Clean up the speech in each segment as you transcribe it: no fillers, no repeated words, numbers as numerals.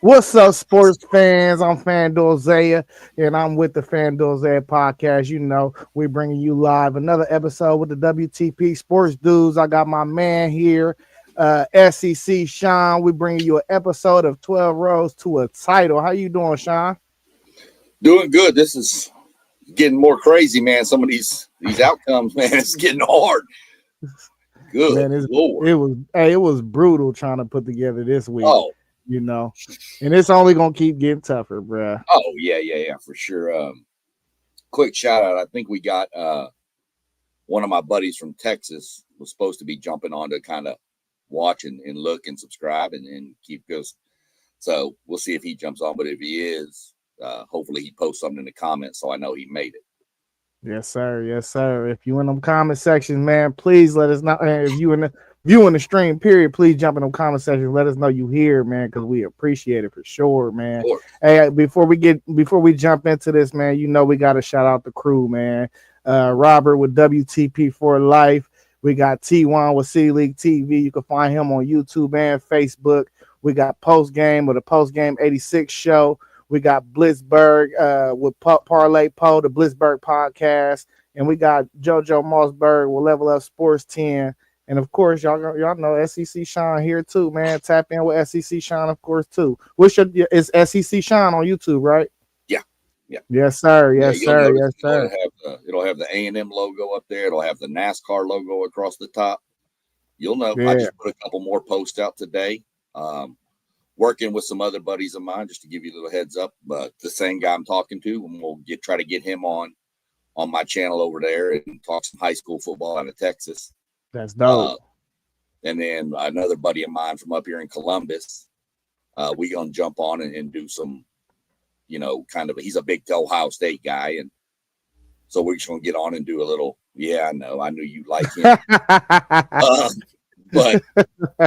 What's up, sports fans? I'm FanDuel Zaiah, and I'm with the FanDuel Zaiah podcast. You know, we're bringing you live another episode with the WTP Sports Dudes. I got my man here, SEC Sean. We're bringing you an episode of 12 Rows to a Title. How you doing, Sean? Doing good. This is getting more crazy, man. Some of these outcomes, man, it's getting hard. Good Man, Lord. it was brutal trying to put together this week, Oh, you know, and it's only gonna keep getting tougher, bruh. oh, yeah, for sure. Quick shout out. I think we got one of my buddies from Texas was supposed to be jumping on to kind of watch and look and subscribe and keep goes. So we'll see if he jumps on. But if he is, hopefully he posts something in the comments so I know he made it. Yes, sir. Yes, sir. If you in them comment sections, man, please let us know. And if you in the viewing the stream, period, please jump in them comment sections. Let us know you here, man, because we appreciate it for sure, man. Or, Hey, before we jump into this, man, you know we got to shout out the crew, man. Robert with WTP for Life. We got T1 with City League TV. You can find him on YouTube and Facebook. We got Post Game with the Post Game 86 show. We got Blitzberg with Parlay Poe, the Blitzberg podcast, and we got JoJo Mossberg with Level Up Sports 10. And of course, y'all know SEC Sean here too, man. Tap in with SEC Sean, of course, too. It's SEC Sean on YouTube, right? yeah, yeah. Yes, sir. Yeah, Yes, you'll sir. notice Yes, sir. it'll have the A&M logo up there. It'll have the NASCAR logo across the top. You'll know. I Yeah. just put a couple more posts out today. Working with some other buddies of mine, just to give you a little heads up. But the same guy I'm talking to, and we'll try to get him on my channel over there and talk some high school football out of Texas. That's dope. And then another buddy of mine from up here in Columbus, we gonna jump on and do some, he's a big Ohio State guy, and so we're just gonna get on and do a little. Yeah, I know, I knew you like him, but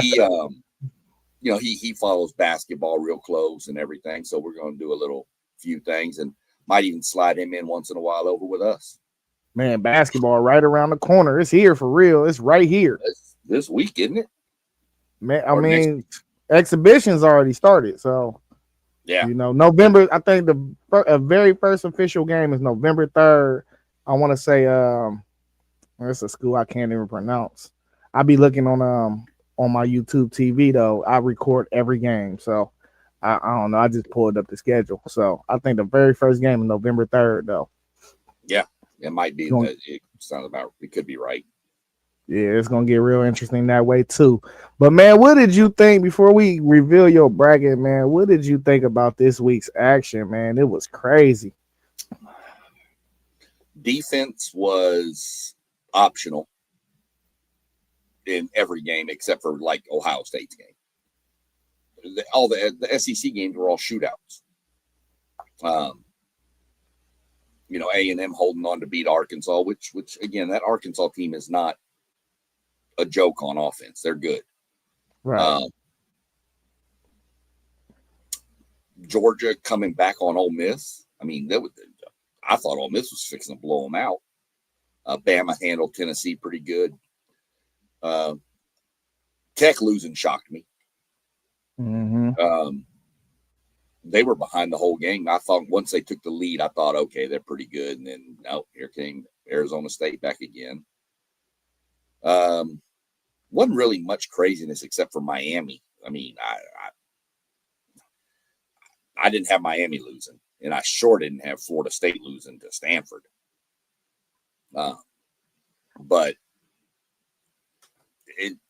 he follows basketball real close and everything, so we're gonna do a few things and might even slide him in once in a while over with us. Man, basketball right around the corner. It's here for real. It's right here. This week, isn't it? Man, I mean, exhibitions already started, so yeah, November. I think the very first official game is November 3rd. I want to say it's a school I can't even pronounce. I'll be looking on my YouTube TV though. I record every game, so I don't know. I just pulled up the schedule, so I think the very first game is November 3rd though. Yeah, it might be. It sounds about. It could be right. Yeah, it's gonna get real interesting that way too. But man, what did you think before we reveal your bracket, man? What did you think about this week's action, man? It was crazy. Defense was optional in every game except for like Ohio State's game. All the SEC games were all shootouts. A&M holding on to beat Arkansas, which again, that Arkansas team is not a joke on offense. They're good. Right. Georgia coming back on Ole Miss. I mean, I thought Ole Miss was fixing to blow them out. Bama handled Tennessee pretty good. Tech losing shocked me. Mm-hmm. They were behind the whole game. I thought once they took the lead, I thought, okay, they're pretty good. And then, no, here came Arizona State back again. Wasn't really much craziness except for Miami. I mean, I didn't have Miami losing, and I sure didn't have Florida State losing to Stanford. But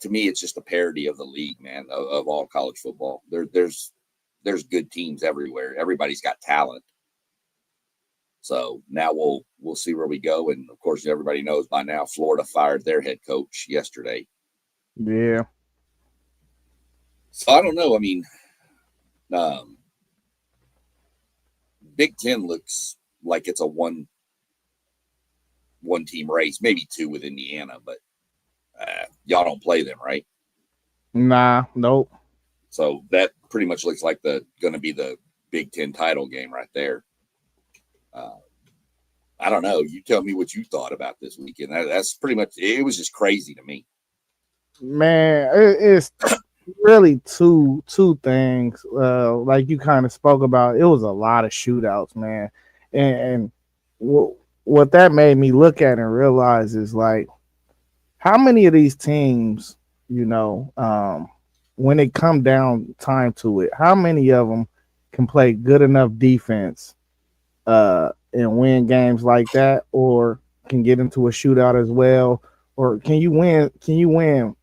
to me, it's just a parody of the league, man, of all college football. There's good teams everywhere. Everybody's got talent. So now we'll see where we go. And of course, everybody knows by now, Florida fired their head coach yesterday. Yeah. So I don't know. I mean, Big Ten looks like it's a one team race, maybe two with Indiana, but y'all don't play them, right? Nah, nope. So that pretty much looks like going to be the Big Ten title game right there. I don't know. You tell me what you thought about this weekend. That's pretty much. It was just crazy to me. Man, it's really two things. Like you kind of spoke about, it was a lot of shootouts, man, and what that made me look at and realize is like how many of these teams, you know, when it come down time to it, how many of them can play good enough defense and win games like that, or can get into a shootout as well, or can you win? Can you win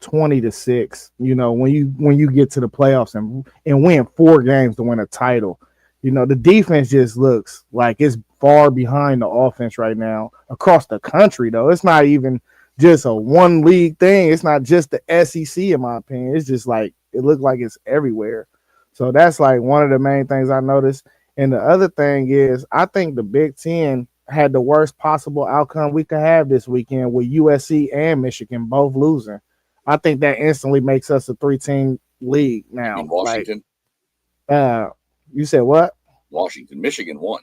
20-6? You know, when you get to the playoffs and win 4 games to win a title. You know, the defense just looks like it's far behind the offense right now across the country. Though it's not even just a one league thing. It's not just the SEC, in my opinion. It's just like it looks like it's everywhere. So that's like one of the main things I noticed. And the other thing is, I think the Big Ten had the worst possible outcome we could have this weekend with USC and Michigan both losing. I think that instantly makes us a 3-team league You mean now. Like, Washington? uh, you said what? Washington, Michigan won.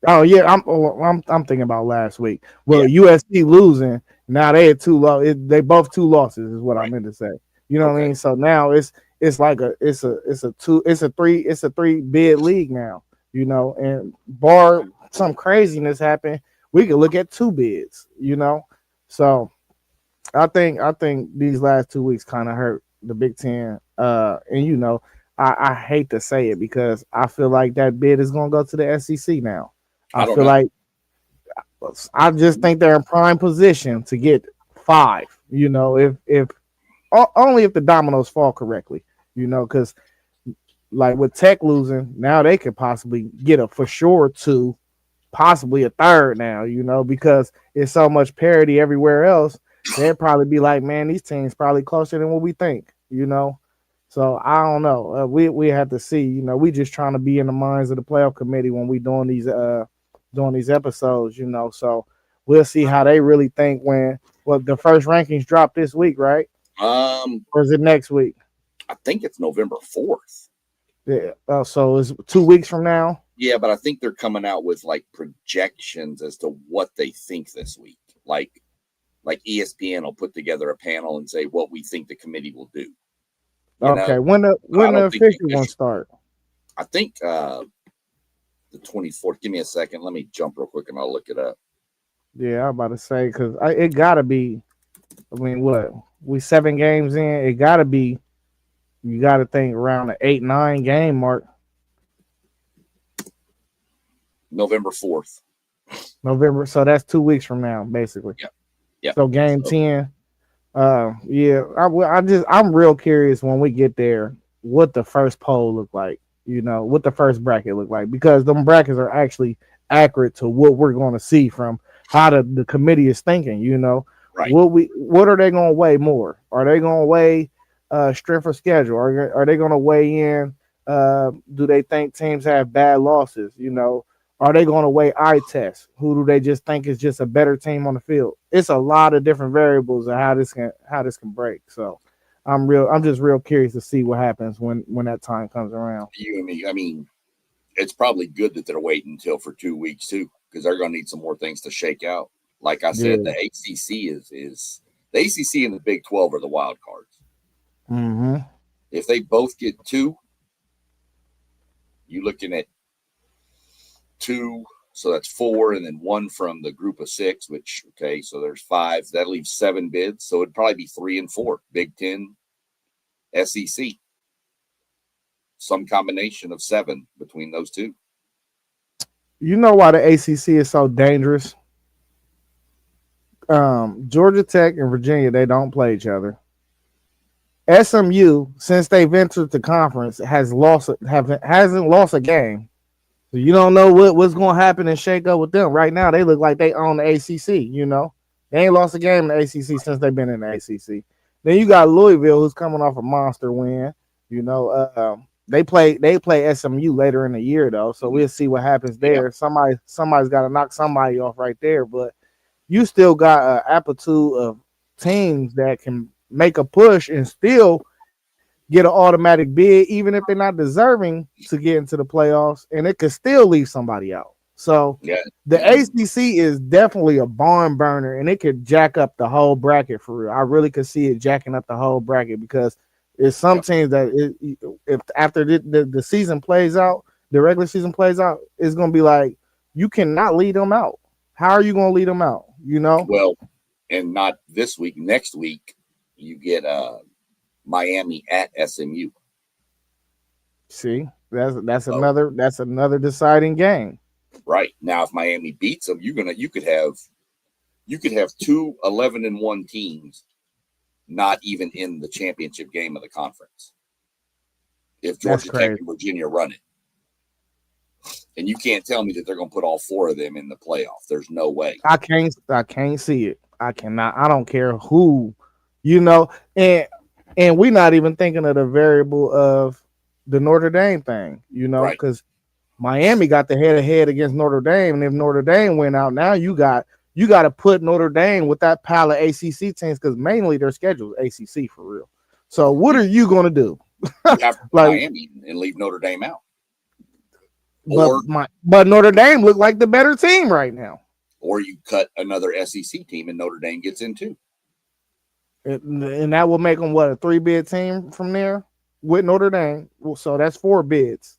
Oh yeah, I'm thinking about last week. Well, Yeah, USC losing now they had two they both two losses is what I right. meant to say. You know what I Okay. mean? So now it's like it's a three bid league now. You know, and bar some craziness happen, we could look at 2 bids. You know, so I think these last 2 weeks kind of hurt the Big Ten. And you know, I hate to say it because I feel like that bid is gonna go to the SEC now. I I don't feel know. like I just think they're in prime position to get 5. You know, if only if the dominoes fall correctly. You know, because like with Tech losing, now they could possibly get a for sure 2, possibly a third now, you know, because it's so much parity everywhere else. They'd probably be like, man, these teams probably closer than what we think, you know. So I don't know. We have to see. You know, we just trying to be in the minds of the playoff committee when we doing these episodes. You know, so we'll see how they really think when the first rankings drop this week, right? Um, Or is it next week? I think it's November 4th. Yeah. So it's 2 weeks from now. Yeah, but I think they're coming out with like projections as to what they think this week. Like ESPN will put together a panel and say what we think the committee will do. You know, Okay. but I When the don't think the official one official. start? I think the 24th. Give me a second. Let me jump real quick and I'll look it up. Yeah, I'm about to say because it gotta be. I mean, what we 7 games in, it gotta be. You gotta think around the 8-9 game mark. November 4th. November, so that's 2 weeks from now, basically. Yep. Yep. So game So 10. Yeah, I'm real curious when we get there what the first poll look like. You know, what the first bracket look like because them brackets are actually accurate to what we're going to see from how the committee is thinking. You know, right. what are they going to weigh more? Are they going to weigh strength of schedule? Are they going to weigh in? Do they think teams have bad losses? You know, are they going to weigh eye tests? Who do they just think is just a better team on the field? It's a lot of different variables of how this can break. So I'm just real curious to see what happens when that time comes around. You and me. I mean, it's probably good that they're waiting until for 2 weeks too, because they're going to need some more things to shake out. Like I said, Yeah. the ACC is the ACC and the Big 12 are the wild cards. Mm-hmm. If they both get 2, you're looking at 2, so that's 4, and then 1 from the group of 6. Which okay, so there's 5. That leaves 7 bids. So it'd probably be 3 and 4. Big 10, SEC, some combination of 7 between those 2. You know why the ACC is so dangerous? Georgia Tech and Virginia, they don't play each other. SMU, since they've entered the conference, hasn't lost a game. So you don't know what's going to happen and shake up with them. Right now, they look like they own the ACC. You know, they ain't lost a game in the ACC since they've been in the ACC. Then you got Louisville, who's coming off a monster win. You know, they play SMU later in the year though, so we'll see what happens Yeah, there. Somebody's got to knock somebody off right there, but you still got an aptitude of teams that can make a push and still get an automatic bid, even if they're not deserving to get into the playoffs, and it could still leave somebody out. So yeah, the and ACC is definitely a barn burner, and it could jack up the whole bracket for real. I really could see it jacking up the whole bracket because It's some Yep. teams that if after the season plays out, the regular season plays out, it's gonna be like you cannot lead them out. How are you gonna lead them out? You know? Well, and not this week. Next week, you get Miami at SMU. See, that's So another deciding game. right now, if Miami beats them, you could have two 11-1 teams not even in the championship game of the conference if That's Georgia Tech crazy. and Virginia run it. And you can't tell me that they're going to put all four of them in the playoff. There's no way. I can't see it. I cannot. I don't care who, you know, and we're not even thinking of the variable of the Notre Dame thing, Right. because Miami got the head to head against Notre Dame, and if Notre Dame went out, now you got to put Notre Dame with that pile of ACC teams because mainly their schedule is ACC for real. So what You, are you gonna do? you have to put Like, Miami and leave Notre Dame out. but Or Notre Dame look like the better team right now. or you cut another SEC team and Notre Dame gets in too. And that will make them what, a 3-bid team from there with Notre Dame. Well, so that's 4 bids.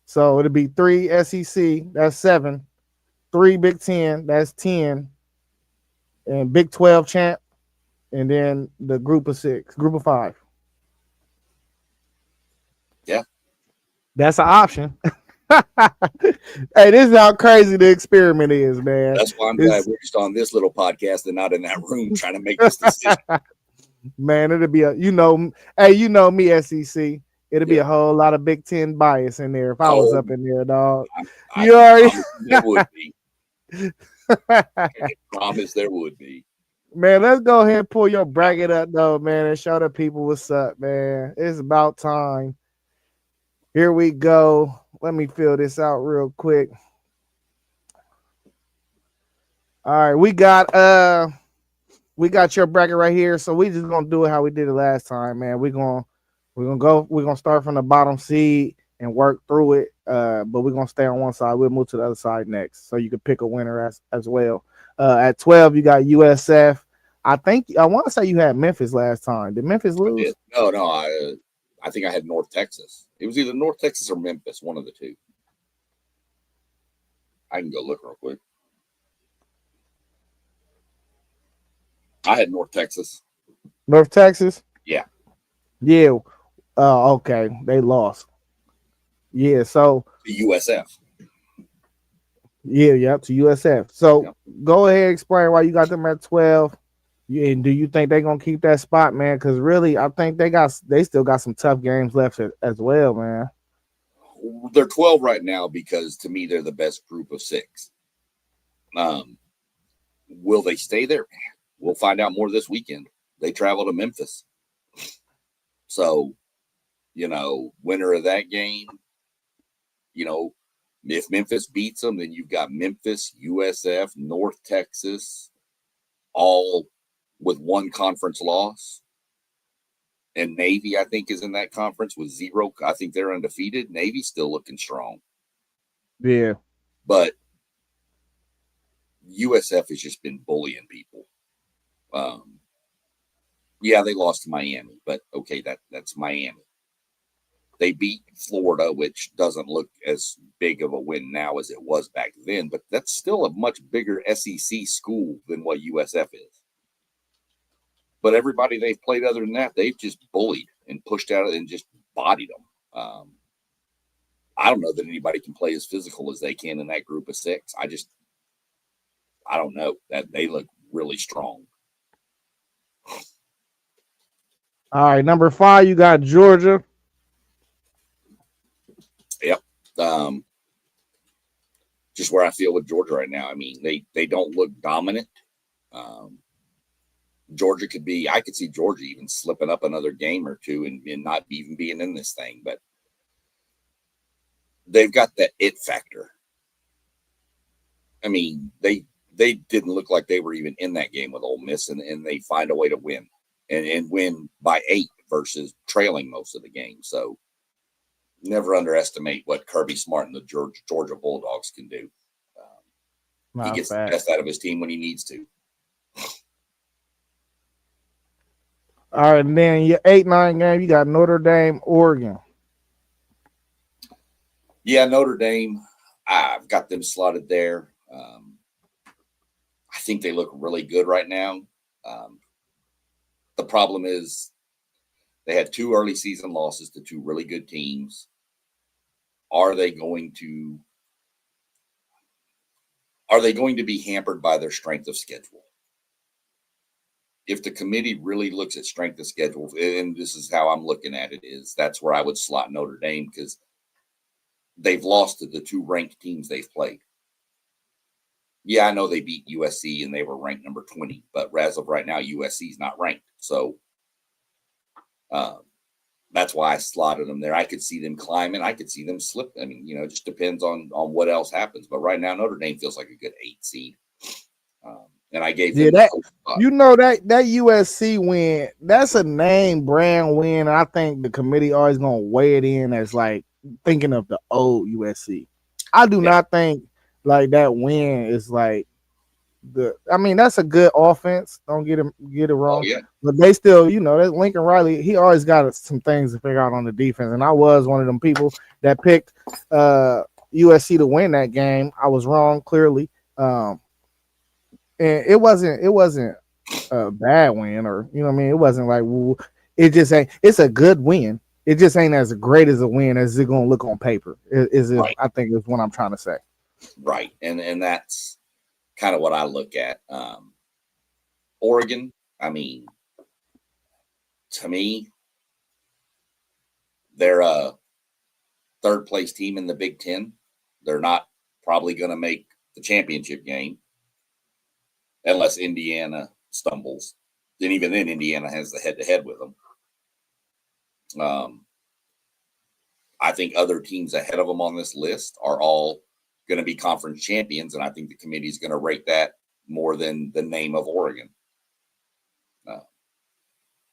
So it'll be 3 SEC, that's 7, 3 Big Ten, that's 10, and Big 12 champ, and then the group of 5. Yeah. That's an option. Hey, this is how crazy the experiment is, man. That's why I'm glad It's we're just on this little podcast and not in that room trying to make this decision. Man, it'll be hey, me, SEC. It'll be Yeah. a whole lot of Big Ten bias in there if I was Oh, up in there, dog. I You can already, promise you there would be. I can promise there would be. man. Let's go ahead and pull your bracket up, though, man, and show the people what's up, man. It's about time. Here we go. Let me fill this out real quick. All right, we got your bracket right here. So we just gonna do it how we did it last time, man. We're gonna start from the bottom seed and work through it. But we're gonna stay on one side. We'll move to the other side next. So you can pick a winner as well. At 12, you got USF. I want to say you had Memphis last time. Did Memphis I lose? did. No. I think I had North Texas. It was either North Texas or Memphis, one of the two. I can go look real quick. I had North Texas. North Texas? Yeah. Yeah. Okay. They lost. Yeah, so The USF. yep, to USF. So Yep. go ahead and explain why you got them at 12. And do you think they're gonna keep that spot, man? Because really, I think they still got some tough games left as well, man. They're 12 right now because to me they're the best group of 6. Will they stay there? We'll find out more this weekend. They travel to Memphis. So, winner of that game, if Memphis beats them, then you've got Memphis, USF, North Texas, all with one conference loss. And Navy, I think, is in that conference with 0. I think they're undefeated. Navy's still looking strong. Yeah. But USF has just been bullying people. Yeah, they lost to Miami, but okay, that's Miami. They beat Florida, which doesn't look as big of a win now as it was back then, but that's still a much bigger SEC school than what USF is. But everybody they've played other than that, they've just bullied and pushed out and just bodied them. I don't know that anybody can play as physical as they can in that group of 6. I don't know that they look really strong. All right, number 5, you got Georgia. Yep. Just where I feel with Georgia right now. I mean, they don't look dominant. Georgia I could see Georgia even slipping up another game or two and not even being in this thing, but they've got that it factor. I mean, they didn't look like they were even in that game with Ole Miss, and they find a way to win and win by 8 versus trailing most of the game. So never underestimate what Kirby Smart and the Georgia Bulldogs can do. He gets the best out of his team when he needs to. All right, and then your 8-9 game, you got Notre Dame, Oregon. Yeah, Notre Dame. I've got them slotted there. I think they look really good right now. Um, the problem is they had 2 early season losses to 2 really good teams. Are they going to be hampered by their strength of schedule? If the committee really looks at strength of schedule, and this is how I'm looking at it, is that's where I would slot Notre Dame, because they've lost to the 2 ranked teams they've played. Yeah, I know they beat USC and they were ranked number 20, but as of right now, USC is not ranked. So that's why I slotted them there. I could see them climbing. I could see them slip. I mean, it just depends on what else happens. But right now, Notre Dame feels like a good 8 seed. And I gave them that that USC win, that's a name brand win. I think the committee always gonna weigh it in as like thinking of the old USC. I do not think like that win is like I mean, that's a good offense. Don't get it wrong. Oh, yeah. But they still, that Lincoln Riley, he always got some things to figure out on the defense. And I was one of them people that picked USC to win that game. I was wrong, clearly. And it wasn't a bad win, or what I mean. It wasn't like it just ain't. It's a good win. It just ain't as great as a win as it's gonna look on paper. Right. I think is what I'm trying to say. Right, and that's kind of what I look at. Oregon, I mean, to me, they're a 3rd place team in the Big Ten. They're not probably going to make the championship game unless Indiana stumbles. Then even then, Indiana has the head-to-head with them. I think other teams ahead of them on this list are all going to be conference champions, and I think the committee is going to rate that more than the name of Oregon.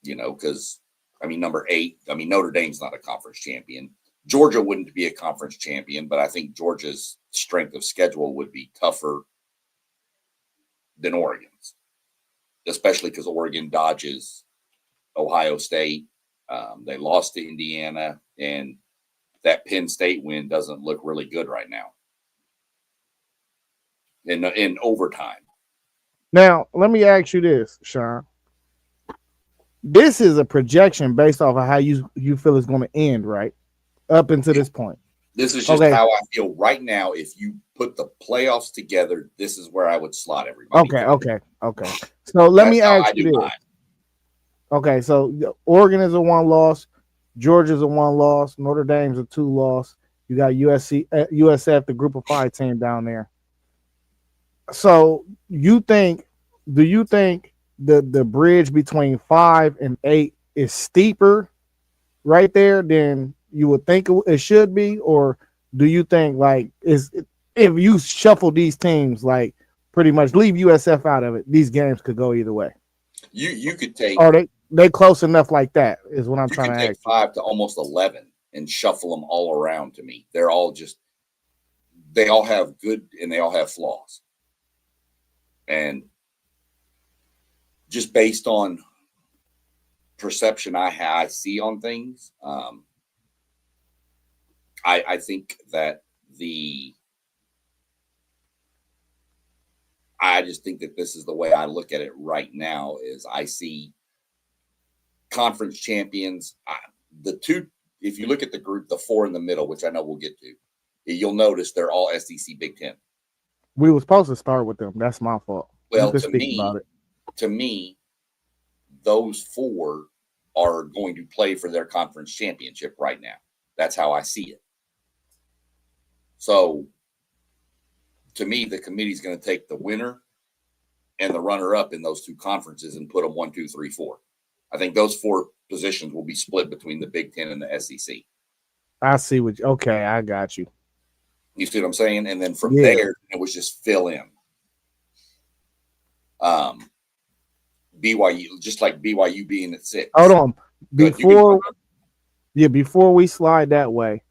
Because number 8, Notre Dame's not a conference champion. Georgia wouldn't be a conference champion, but I think Georgia's strength of schedule would be tougher than Oregon's, especially because Oregon dodges Ohio State. They lost to Indiana, and that Penn State win doesn't look really good right now in overtime. Now, let me ask you this, Sean. This is a projection based off of how you feel it's going to end, right? Up until this point. This is just how I feel right now. If you put the playoffs together, this is where I would slot everybody. Okay. So let me ask you this. Okay, so Oregon is a 1 loss, Georgia's a 1 loss, Notre Dame's a 2 loss. You got USF, the Group of 5 team down there. So do you think the bridge between 5 and 8 is steeper right there than you would think it should be? Or do you think like if you shuffle these teams, like pretty much leave USF out of it, these games could go either way? You could take, are they close enough like that is what I'm trying to ask. 5 to almost 11 and shuffle them all around. To me, they all have good and they all have flaws. And just based on perception I see on things, I think that I just think that this is the way I look at it right now. Is I see conference champions. The 2, if you look at the group, the 4 in the middle, which I know we'll get to, you'll notice they're all SEC Big Ten. We were supposed to start with them. That's my fault. Well, to me, those 4 are going to play for their conference championship right now. That's how I see it. So, to me, the committee is going to take the winner and the runner-up in those 2 conferences and put them 1, 2, 3, 4. I think those 4 positions will be split between the Big Ten and the SEC. I see okay, I got you. You see what I'm saying? And then from there, it was just fill in. BYU, just like BYU being at 6. Hold on. Before we slide that way,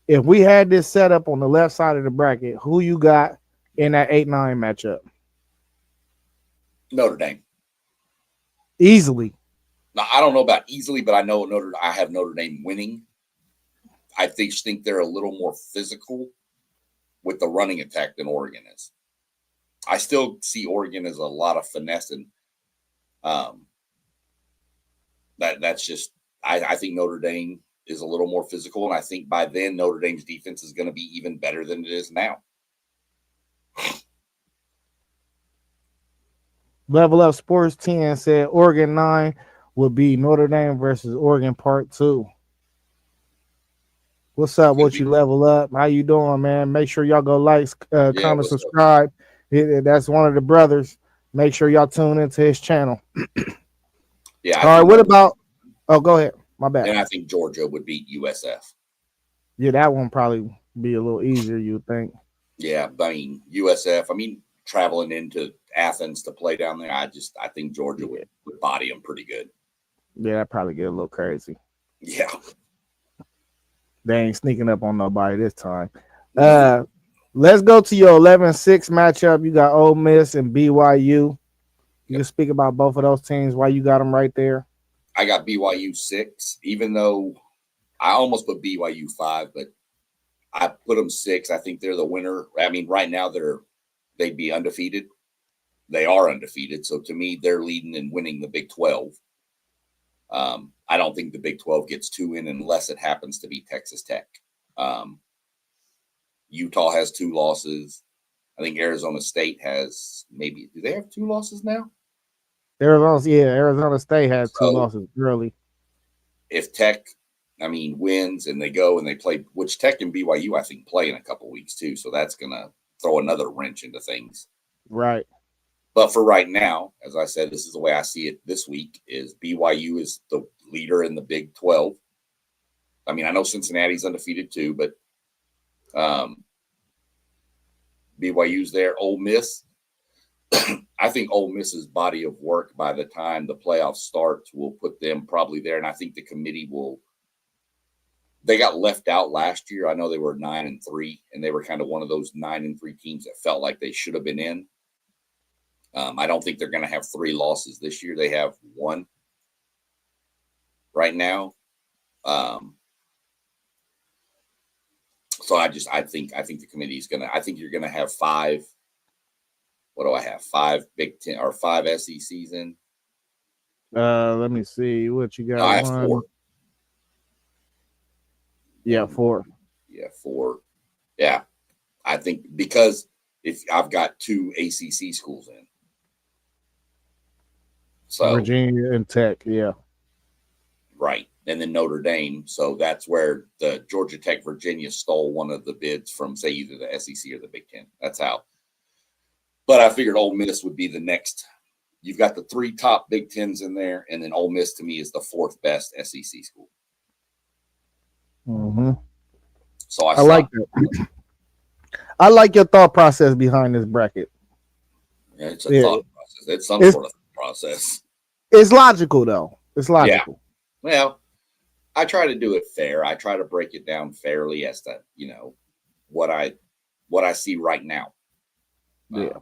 if we had this set up on the left side of the bracket, who you got in that 8-9 matchup? Notre Dame. Easily. Now, I don't know about easily, but I know I have Notre Dame winning. I think they're a little more physical with the running attack than Oregon is. I still see Oregon as a lot of finesse, and that's just I think Notre Dame is a little more physical, and I think by then Notre Dame's defense is going to be even better than it is now. Level Up Sports 10 said Oregon 9 will be Notre Dame versus Oregon Part 2. What's up? What you Level Up? How you doing, man? Make sure y'all go like, comment, subscribe. That's one of the brothers. Make sure y'all tune into his channel. Yeah. All right. What about? Oh, go ahead. My bad. And I think Georgia would beat USF. Yeah, that one probably be a little easier, you would think. Yeah, I mean USF. I mean, traveling into Athens to play down there, I think Georgia would body them pretty good. Yeah, that probably get a little crazy. Yeah. They ain't sneaking up on nobody this time. Let's go to your 11-6 matchup. You got Ole Miss and BYU. You can speak about both of those teams, why you got them right there. I got BYU 6, even though I almost put BYU 5, but I put them 6. I think they're the winner. I mean, right now they'd be undefeated. They are undefeated. So to me, they're leading and winning the Big 12. I don't think the Big 12 gets 2 in unless it happens to be Texas Tech. Utah has 2 losses. I think Arizona State has do they have 2 losses now? Arizona State had 2 losses early. If Tech, wins and they go and they play, which Tech and BYU, I think, play in a couple weeks too. So that's going to throw another wrench into things. Right. But for right now, as I said, this is the way I see it this week, is BYU is the leader in the Big 12. I mean, I know Cincinnati's undefeated too, but BYU's there. Ole Miss, I think Ole Miss's body of work by the time the playoffs starts will put them probably there. And I think the committee they got left out last year. I know they were 9-3, and they were kind of one of those 9-3 teams that felt like they should have been in. I don't think they're going to have 3 losses this year. They have 1 right now. So I think the committee is going to. I think you're going to have 5. What do I have? 5 Big 10 or 5 SECs in? Let me see what you got. No, I have 4. Yeah, 4. Yeah, 4. Yeah, I think because if I've got 2 ACC schools in, so Virginia and Tech, yeah, right, and then Notre Dame. So that's where the Georgia Tech Virginia stole one of the bids from, say, either the SEC or the Big 10. That's how. But I figured Ole Miss would be the next. You've got the 3 top Big 10s in there, and then Ole Miss to me is the 4th best SEC school. Mm-hmm. So I like that. I like your thought process behind this bracket. Yeah, it's a thought process. It's some sort of process. It's logical, though. It's logical. Yeah. Well, I try to do it fair. I try to break it down fairly as to, what I see right now. Yeah.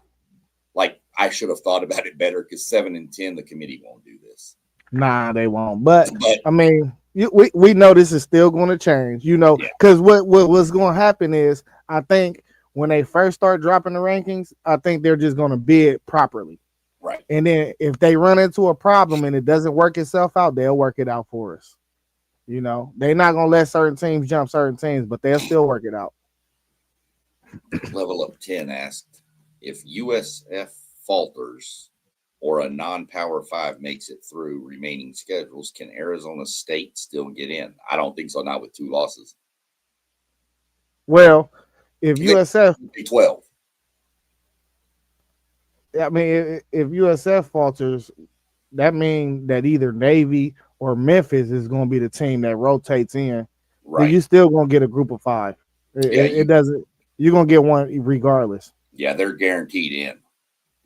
Like I should have thought about it better, because 7 and 10, the committee won't do this. Nah, they won't. But I mean, we know this is still going to change, because what's going to happen is, I think when they first start dropping the rankings, I think they're just going to bid properly. Right. And then if they run into a problem and it doesn't work itself out, they'll work it out for us. They're not going to let certain teams jump certain teams, but they'll still work it out. Level Up 10 asked, if USF falters or a non-Power 5 makes it through remaining schedules, can Arizona State still get in? I don't think so, not with 2 losses. Well, if USF 12. I mean, if USF falters, that means that either Navy or Memphis is going to be the team that rotates in. Right. But you're still going to get a group of 5. It doesn't. You're going to get one regardless. Yeah, they're guaranteed in.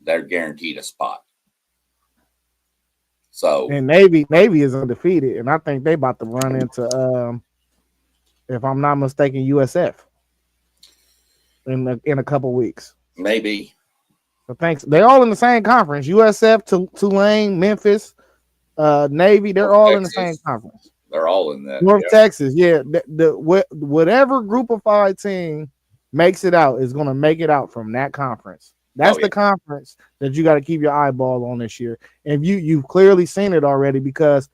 They're guaranteed a spot. So, and Navy is undefeated, and I think they about to run into, if I'm not mistaken, USF in a couple weeks. Maybe. So thanks. They're all in the same conference. USF, Tulane, Memphis. Navy, they're North all in the same Texas, conference. they're all in that. North Yeah. Texas, yeah. Whatever group of 5 team makes it out is going to make it out from that conference. Oh That's yeah. the conference that you got to keep your eyeball on this year. And you've clearly seen it already because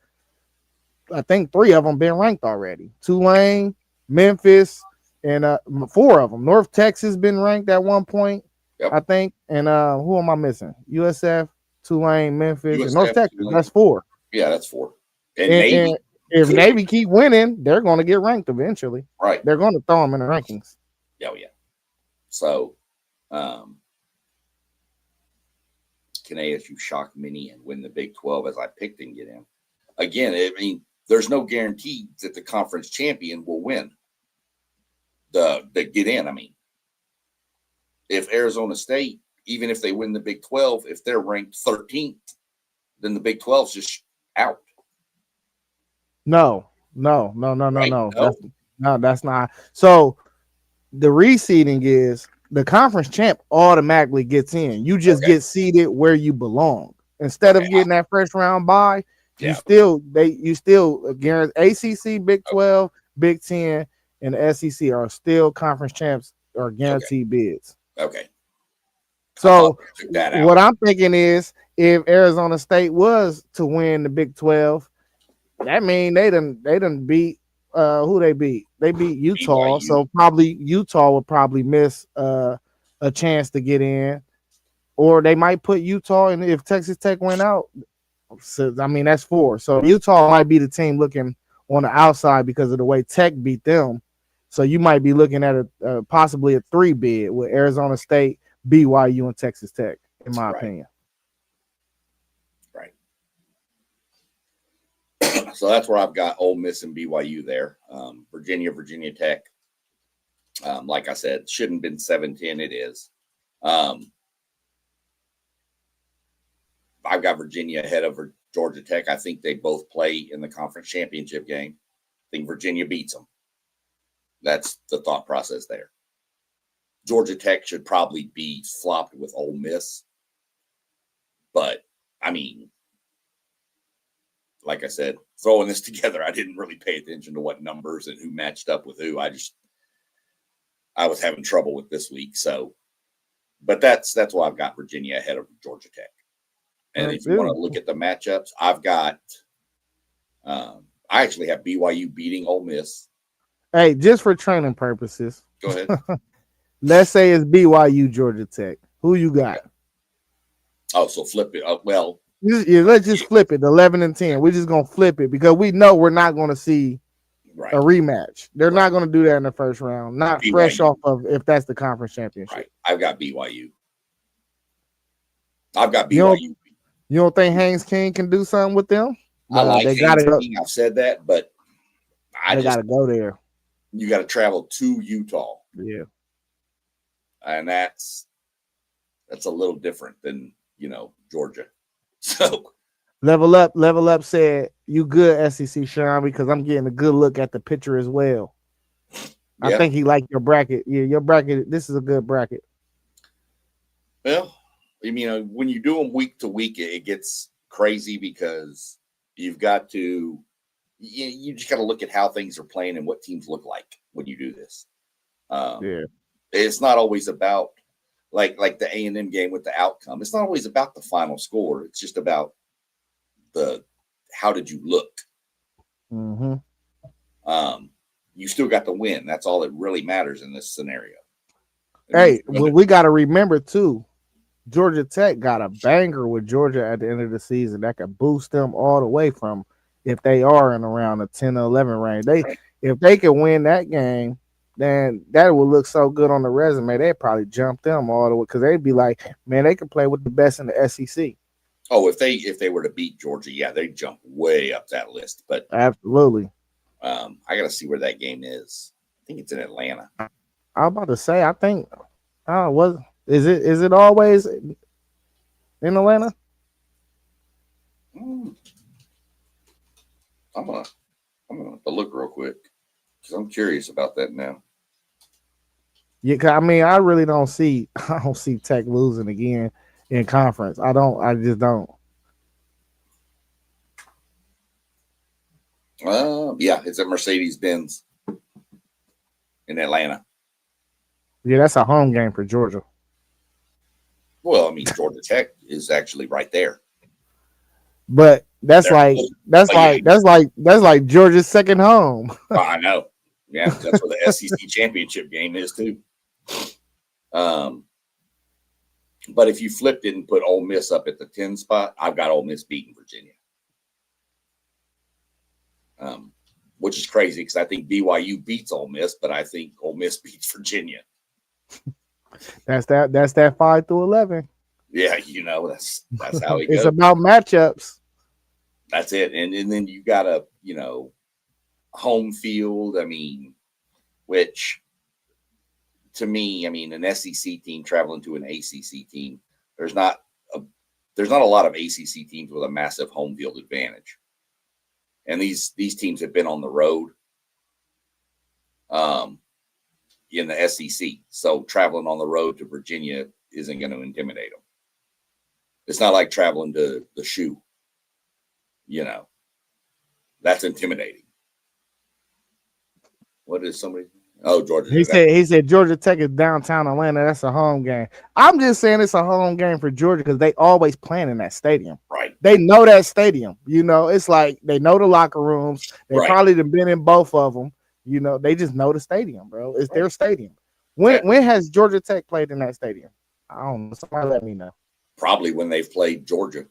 I think 3 of them been ranked already. Tulane, Memphis, and 4 of them. North Texas been ranked at one point, Yep. I think. And who am I missing? USF, Tulane, Memphis, and North USF, Texas. Tulane. That's 4. Yeah, that's 4. And And Navy. if Navy keep winning, they're going to get ranked eventually. Right. They're going to throw them in the rankings. Oh yeah. So, can ASU shock mini and win the Big 12 as I picked and get in? Again, I mean, there's no guarantee that the conference champion will win the get in. I mean, if Arizona State, even if they win the Big 12, if they're ranked 13th, then the Big 12's just out. No. Right? That's not. So the reseeding is the conference champ automatically gets in. You just get seated where you belong. Instead of getting that first round bye, you still guarantee ACC, Big 12, Big 10, and the SEC are still conference champs or guaranteed bids. Okay. So what I'm thinking is if Arizona State was to win the Big 12, that means they done beat who they beat. They beat Utah. BYU. So probably Utah would probably miss a chance to get in. Or they might put Utah in if Texas Tech went out. So I mean that's 4. So Utah might be the team looking on the outside because of the way Tech beat them. So you might be looking at a possibly a 3 bid with Arizona State, BYU, and Texas Tech, in my opinion. Right. So that's where I've got Ole Miss and BYU there. Virginia Tech. Like I said, shouldn't have been 7-10. It is. I've got Virginia ahead of Georgia Tech. I think they both play in the conference championship game. I think Virginia beats them. That's the thought process there. Georgia Tech should probably be flopped with Ole Miss. But, I mean, like I said, throwing this together, I didn't really pay attention to what numbers and who matched up with who. I was having trouble with this week. So, but that's why I've got Virginia ahead of Georgia Tech. And if you want to look at the matchups, I've got, I actually have BYU beating Ole Miss. Hey, just for training purposes. Go ahead. Let's say it's BYU Georgia Tech. Who you got? Oh, so flip it. Well, let's just flip it. 11-10. We're just gonna flip it because we know we're not gonna see a rematch. They're not gonna do that in the first round. Not BYU. Fresh off of if that's the conference championship. Right. I've got BYU. I've got BYU. You don't think Haynes King can do something with them? I like Haynes King. I've said that, but they got to go there. You got to travel to Utah. Yeah. And that's a little different than, Georgia. So Level Up said, you good, SEC Sean, because I'm getting a good look at the picture as well. Yeah. I think he liked your bracket. Yeah, your bracket, this is a good bracket. Well, when you do them week to week, it gets crazy because you've got to, you just got to look at how things are playing and what teams look like when you do this. It's not always about like the A&M game with the outcome. It's not always about the final score. It's just about how did you look? Mm-hmm. You still got to win. That's all that really matters in this scenario. We got to remember too, Georgia Tech got a banger with Georgia at the end of the season that could boost them all the way from if they are in around the 10 or 11 range. If they can win that game, then that would look so good on the resume. They'd probably jump them all the way because they'd be like, man, they can play with the best in the SEC. Oh, if they were to beat Georgia, yeah, they'd jump way up that list. But absolutely. I got to see where that game is. I think it's in Atlanta. I was about to say, I think, is it always in Atlanta? I'm gonna have to look real quick because I'm curious about that now. Yeah, I mean, I really don't see Tech losing again in conference. I just don't. Yeah, it's at Mercedes-Benz in Atlanta. Yeah, that's a home game for Georgia. Well, I mean, Georgia Tech is actually right there. But that's They're like close. that's But yeah, like that's like Georgia's second home. I know. Yeah, that's where the SEC championship game is too. But if you flipped it and put Ole Miss up at the 10 spot, I've got Ole Miss beating Virginia. Which is crazy because I think BYU beats Ole Miss, but I think Ole Miss beats Virginia. That's that 5 through 11. Yeah, that's how it It's goes. about matchups. That's it. And then you got a, home field. I mean, which to me, I mean, an SEC team traveling to an ACC team, there's not a lot of ACC teams with a massive home field advantage. And these teams have been on the road in the SEC. So traveling on the road to Virginia isn't going to intimidate them. It's not like traveling to the shoe. That's intimidating. What is somebody? Oh, Georgia. He said Georgia Tech is downtown Atlanta. That's a home game. I'm just saying it's a home game for Georgia because they always playing in that stadium. Right. They know that stadium. It's like they know the locker rooms. They probably have been in both of them. They just know the stadium, bro. It's their stadium. When has Georgia Tech played in that stadium? I don't know. Somebody let me know. Probably when they've played Georgia.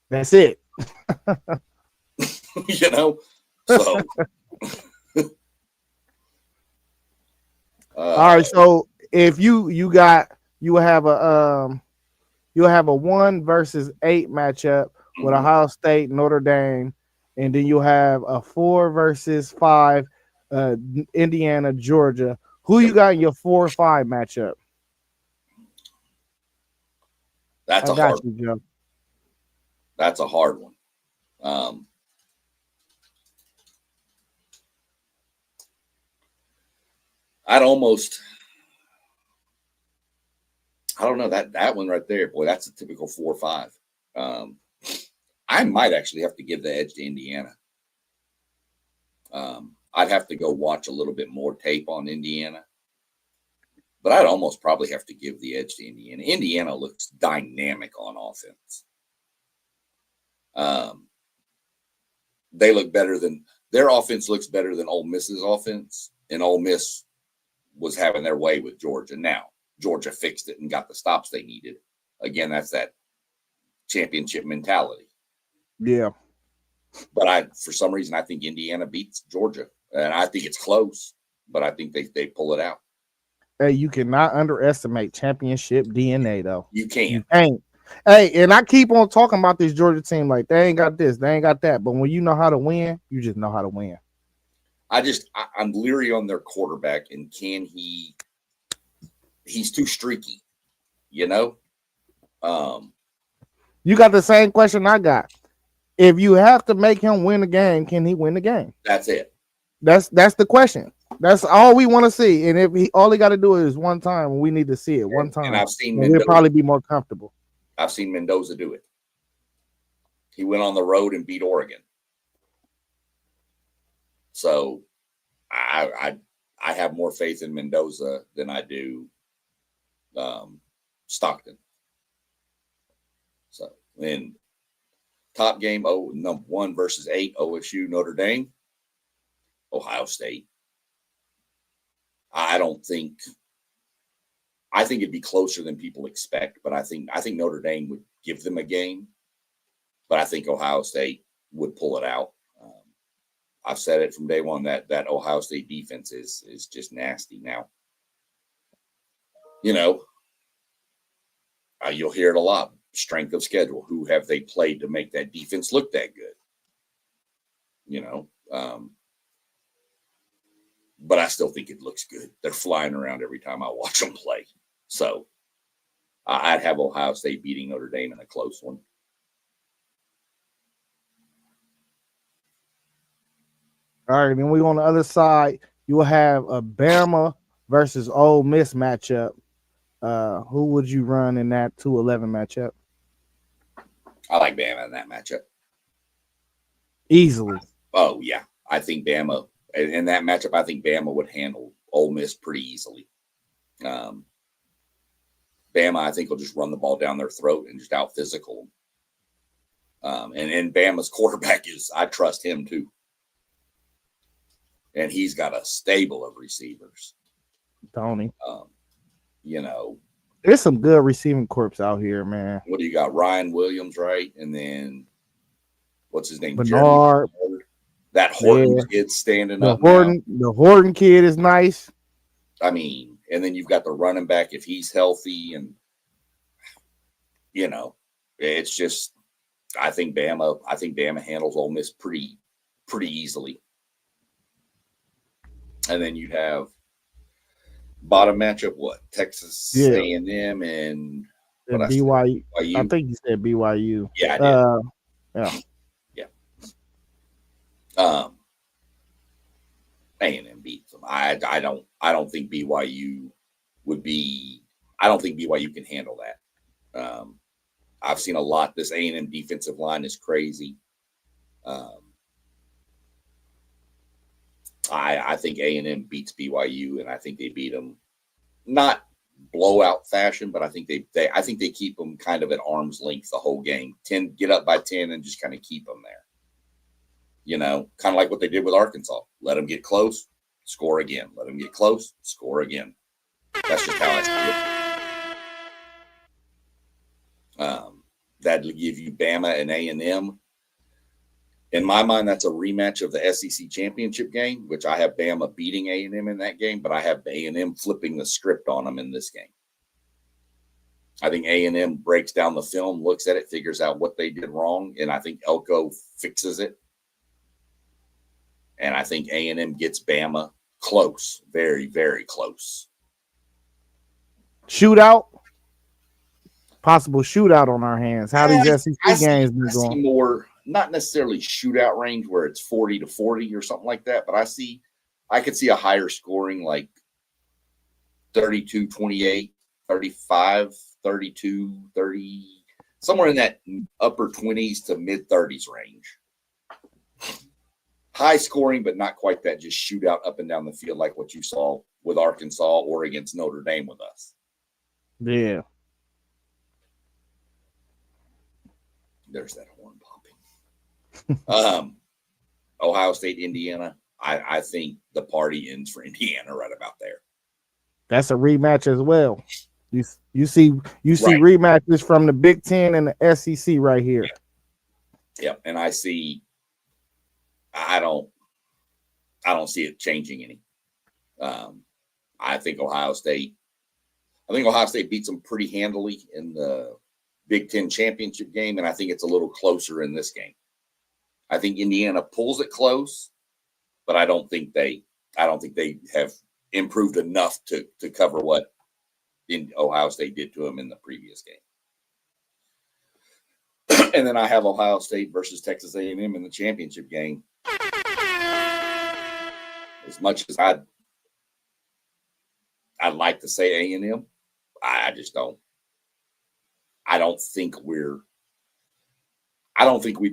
That's it. So. All right, so if you have a 1 versus 8 matchup with Ohio State, Notre Dame, and then you have a 4 versus 5, Indiana, Georgia. Who you got in your 4-5 matchup? That's a hard one. That's a hard one. I don't know that one right there. Boy, that's a typical 4-5. I might actually have to give the edge to Indiana. I'd have to go watch a little bit more tape on Indiana, but I'd almost probably have to give the edge to Indiana. Indiana looks dynamic on offense. They look better than their offense looks better than Ole Miss's offense, and Ole Miss was having their way with Georgia. Now Georgia fixed it and got the stops they needed. Again, that's that championship mentality. Yeah. But for some reason, I think Indiana beats Georgia, and I think it's close, but I think they pull it out. Hey, you cannot underestimate championship DNA, though. You can't. You ain't. Hey, and I keep on talking about this Georgia team like they ain't got this, they ain't got that. But when you know how to win, you just know how to win. I'm leery on their quarterback, and he's too streaky, You got the same question I got. If you have to make him win the game, can he win the game? That's it. That's the question. That's all we want to see. And if all he got to do is one time, we need to see it one time. And I've seen Mendoza, he'll probably be more comfortable. I've seen Mendoza do it. He went on the road and beat Oregon. So I have more faith in Mendoza than I do Stockton. So in top game, 1 versus 8, OSU, Notre Dame, Ohio State. I think it'd be closer than people expect, but I think Notre Dame would give them a game, but I think Ohio State would pull it out. I've said it from day one that Ohio State defense is just nasty. Now, you'll hear it a lot. Strength of schedule. Who have they played to make that defense look that good? But I still think it looks good. They're flying around every time I watch them play. So I'd have Ohio State beating Notre Dame in a close one. All right, then we on the other side. You will have a Bama versus Ole Miss matchup. Who would you run in that 2-11 matchup? I like Bama in that matchup. Easily. Oh, yeah. I think Bama in that matchup. I think Bama would handle Ole Miss pretty easily. Bama, I think, will just run the ball down their throat and just out physical. And Bama's quarterback I trust him too. And he's got a stable of receivers. Tony. There's some good receiving corps out here, man. What do you got? Ryan Williams, right? And then what's his name? Bernard. That Horton kid standing up. The Horton kid is nice. I mean, and then you've got the running back if he's healthy, and it's just I think Bama handles Ole Miss pretty easily. And then you have bottom matchup, what? Texas A&M and BYU. I think you said BYU. Yeah, I did. Yeah. A&M beats them. I don't think BYU would be. I don't think BYU can handle that. I've seen a lot. This A&M defensive line is crazy. I think A&M beats BYU, and I think they beat them not blowout fashion, but I think they keep them kind of at arm's length the whole game. Get up by 10 and just kind of keep them there. Kind of like what they did with Arkansas. Let them get close, score again. Let them get close, score again. That's just how I see it. That'll give you Bama and A&M. In my mind, that's a rematch of the SEC championship game, which I have Bama beating A&M in that game, but I have A&M flipping the script on them in this game. I think A&M breaks down the film, looks at it, figures out what they did wrong, and I think Elko fixes it. And I think A&M gets Bama close, very, very close. Shootout? Possible shootout on our hands. How these SEC games been going? I see more, not necessarily shootout range where it's 40-40 or something like that, but I could see a higher scoring like 32-28, 35-32, 30, somewhere in that upper 20s to mid 30s range. High scoring, but not quite that just shootout up and down the field like what you saw with Arkansas or against Notre Dame with us. Yeah. There's that horn popping. Ohio State, Indiana. I think the party ends for Indiana right about there. That's a rematch as well. You see rematches from the Big Ten and the SEC right here. Yeah. And I don't see it changing any. I think Ohio State beats them pretty handily in the Big Ten championship game, and I think it's a little closer in this game. I think Indiana pulls it close, but I don't think they have improved enough to cover what Ohio State did to them in the previous game. And then I have Ohio State versus Texas A&M in the championship game. As much as I'd like to say A&M, I just don't. I don't think we'd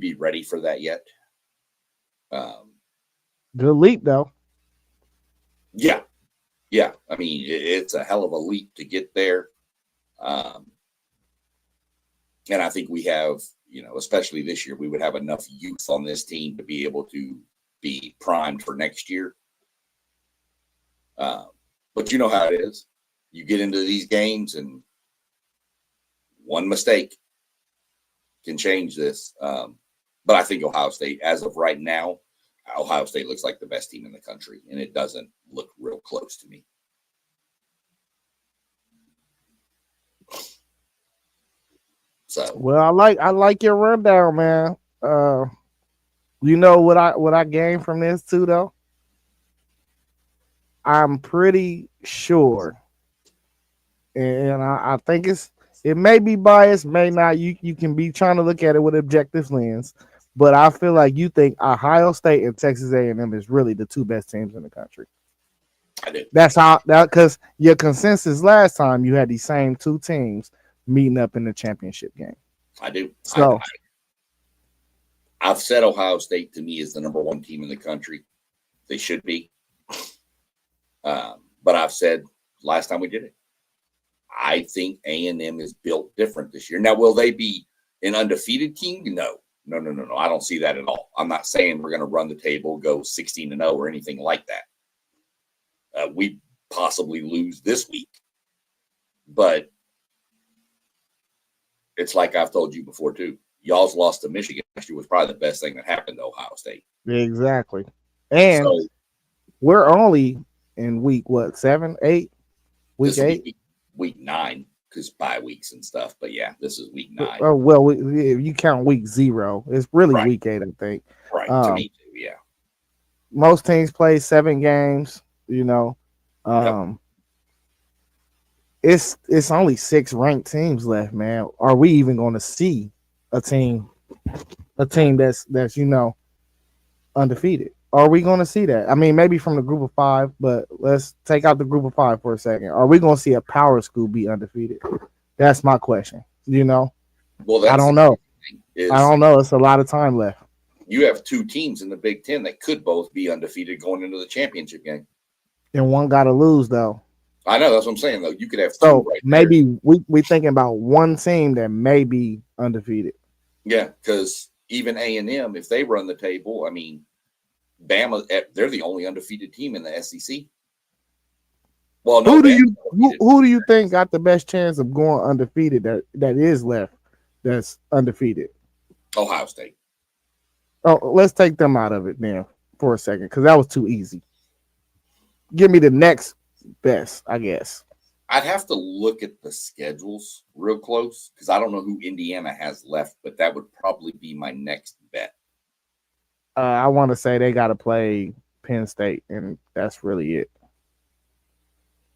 be ready for that yet. Good leap, though. Yeah. I mean, it's a hell of a leap to get there. And I think we have, especially this year, we would have enough youth on this team to be able to be primed for next year. But you know how it is. You get into these games and one mistake can change this. But I think Ohio State, as of right now, Ohio State looks like the best team in the country, and it doesn't look real close to me. So, well, I like your rundown, man. You know what I gained from this too, though. I'm pretty sure, and I think it may be biased, may not. You can be trying to look at it with objective lens, but I feel like you think Ohio State and Texas A&M is really the two best teams in the country. I do. That's how because your consensus last time you had these same two teams meeting up in the championship game. I do. So I've said Ohio State to me is the number one team in the country. They should be. But I've said last time we did it, I think A&M is built different this year. Now, will they be an undefeated team? No. I don't see that at all. I'm not saying we're going to run the table, go 16-0 or anything like that. We possibly lose this week. But it's like I've told you before, too. Y'all's loss to Michigan last year was probably the best thing that happened to Ohio State. Exactly. And so, we're only in week, 7, 8? Week 8? Week 9, because bye weeks and stuff. But yeah, this is week 9. Oh, well, if you count week 0, it's really week 8, I think. Right. To me too, yeah. Most teams play 7 games, Yep. It's only 6 ranked teams left, man. Are we even going to see a team that's undefeated? Are we going to see that? I mean, maybe from the group of 5, but let's take out the group of 5 for a second. Are we going to see a power school be undefeated? That's my question. Well, I don't know. I don't know. It's a lot of time left. You have 2 teams in the Big Ten that could both be undefeated going into the championship game. And one got to lose, though. I know. That's what I'm saying, though. You could have 2 so right maybe there. we thinking about one team that may be undefeated. Yeah, because even A&M, if they run the table, I mean, Bama, they're the only undefeated team in the SEC. Well, no, who do you think got the best chance of going undefeated that is left that's undefeated? Ohio State. Oh, let's take them out of it then for a second, because that was too easy. Give me the next best, I guess. I'd have to look at the schedules real close because I don't know who Indiana has left, but that would probably be my next bet. I want to say they got to play Penn State, and that's really it.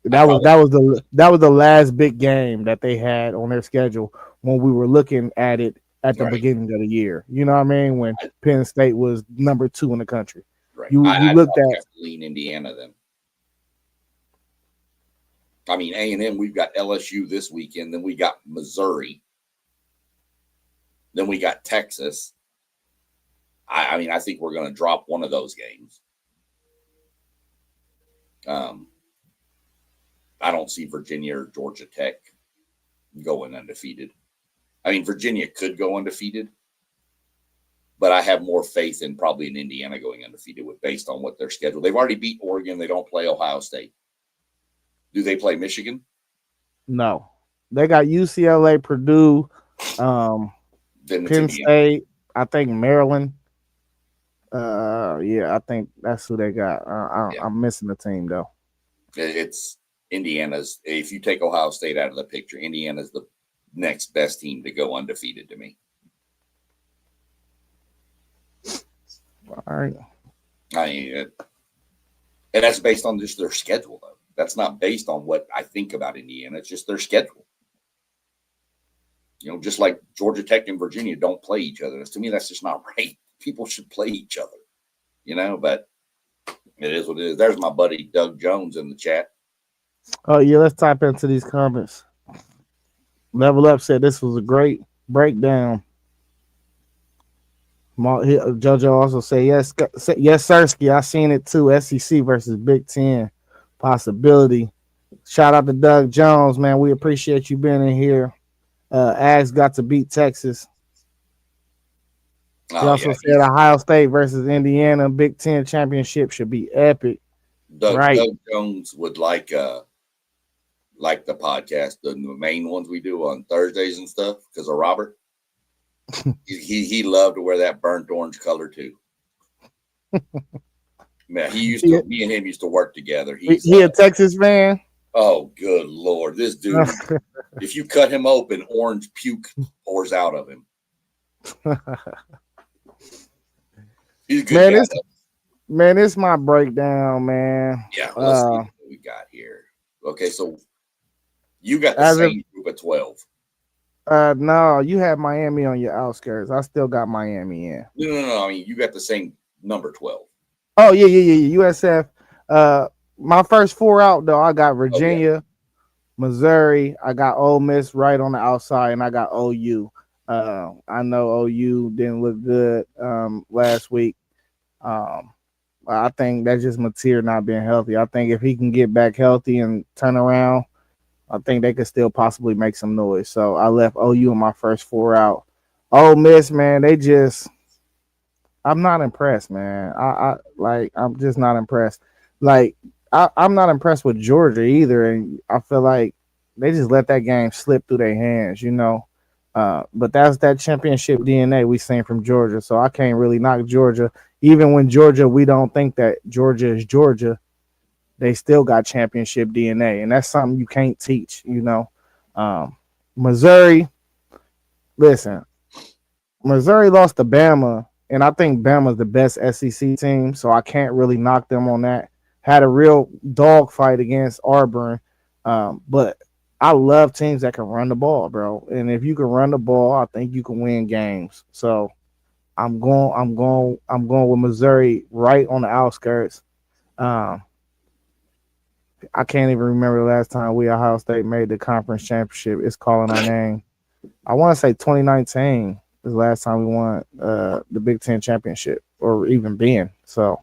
That was the last big game that they had on their schedule when we were looking at it at the beginning of the year. You know what I mean? When Penn State was number 2 in the country. Right. You looked at have to lean Indiana then. I mean, A&M, we've got LSU this weekend. Then we got Missouri. Then we got Texas. I mean, I think we're going to drop one of those games. I don't see Virginia or Georgia Tech going undefeated. I mean, Virginia could go undefeated, but I have more faith in probably in Indiana going undefeated based on what their schedule. They've already beat Oregon. They don't play Ohio State. Do they play Michigan? No. They got UCLA, Purdue, Penn State, I think Maryland. Yeah, I think that's who they got. I'm missing the team, though. It's Indiana's. If you take Ohio State out of the picture, Indiana's the next best team to go undefeated to me. All right. I mean, and that's based on just their schedule, though. That's not based on what I think about Indiana. It's just their schedule. Just like Georgia Tech and Virginia don't play each other. To me, that's just not right. People should play each other, but it is what it is. There's my buddy Doug Jones in the chat. Oh, yeah, let's type into these comments. Level Up said this was a great breakdown. JoJo also said, yes, Sirski, I seen it too. SEC versus Big Ten possibility. Shout out to Doug Jones, man. We appreciate you being in here. Ags got to beat Texas. He also said Ohio State versus Indiana Big Ten championship should be epic. Doug Jones would like the podcast, the main ones we do on Thursdays and stuff, because of Robert. he loved to wear that burnt orange color too. Man, me and him used to work together. He a Texas fan? Oh, good Lord. This dude, if you cut him open, orange puke pours out of him. He's a good guy. Man, it's my breakdown, man. Yeah, let's see what we got here. Okay, so you got the same group of 12. No, you had Miami on your outskirts. I still got Miami in. No. I mean, you got the same number 12. Oh, yeah. USF. My first 4 out, though, I got Virginia, Missouri. I got Ole Miss right on the outside, and I got OU. I know OU didn't look good last week. Um, I think that's just Mateer not being healthy. I think if he can get back healthy and turn around, I think they could still possibly make some noise. So I left OU in my first four out. Ole Miss, man, they just I'm not impressed, man. I'm just not impressed. Like I'm not impressed with Georgia either, and I feel like they just let that game slip through their hands, you know. But that's that championship DNA we seen from Georgia, so I can't really knock Georgia. Even when Georgia, we don't think that Georgia is Georgia, they still got championship DNA, and that's something you can't teach, you know. Um, Missouri, listen, Missouri lost to Bama, and I think Bama's the best SEC team, so I can't really knock them on that. Had a real dogfight against Auburn, but I love teams that can run the ball, bro. And if you can run the ball, I think you can win games. So I'm going with Missouri right on the outskirts. Um, I can't even remember the last time we Ohio State made the conference championship. It's calling our name. I want to say 2019 is the last time we won the Big Ten championship or even being. So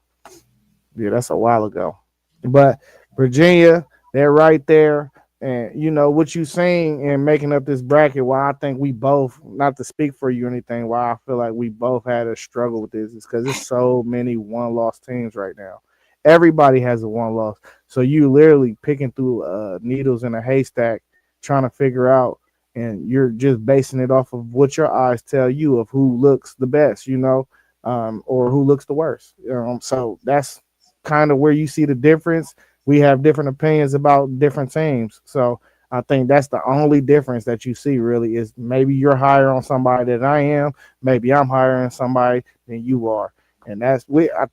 yeah, that's a while ago. But Virginia, they're right there. And you know what you saying in making up this bracket. Why I think we both, not to speak for you or anything, why I feel like we both had a struggle with this is because there's so many one-loss teams right now. Everybody has a one loss, so you literally picking through needles in a haystack, trying to figure out, and you're just basing it off of what your eyes tell you of who looks the best, you know, or who looks the worst. So that's kind of where you see the difference. We have different opinions about different teams. So I think that's the only difference that you see really is maybe you're higher on somebody than I am. Maybe I'm higher on somebody than you are. And I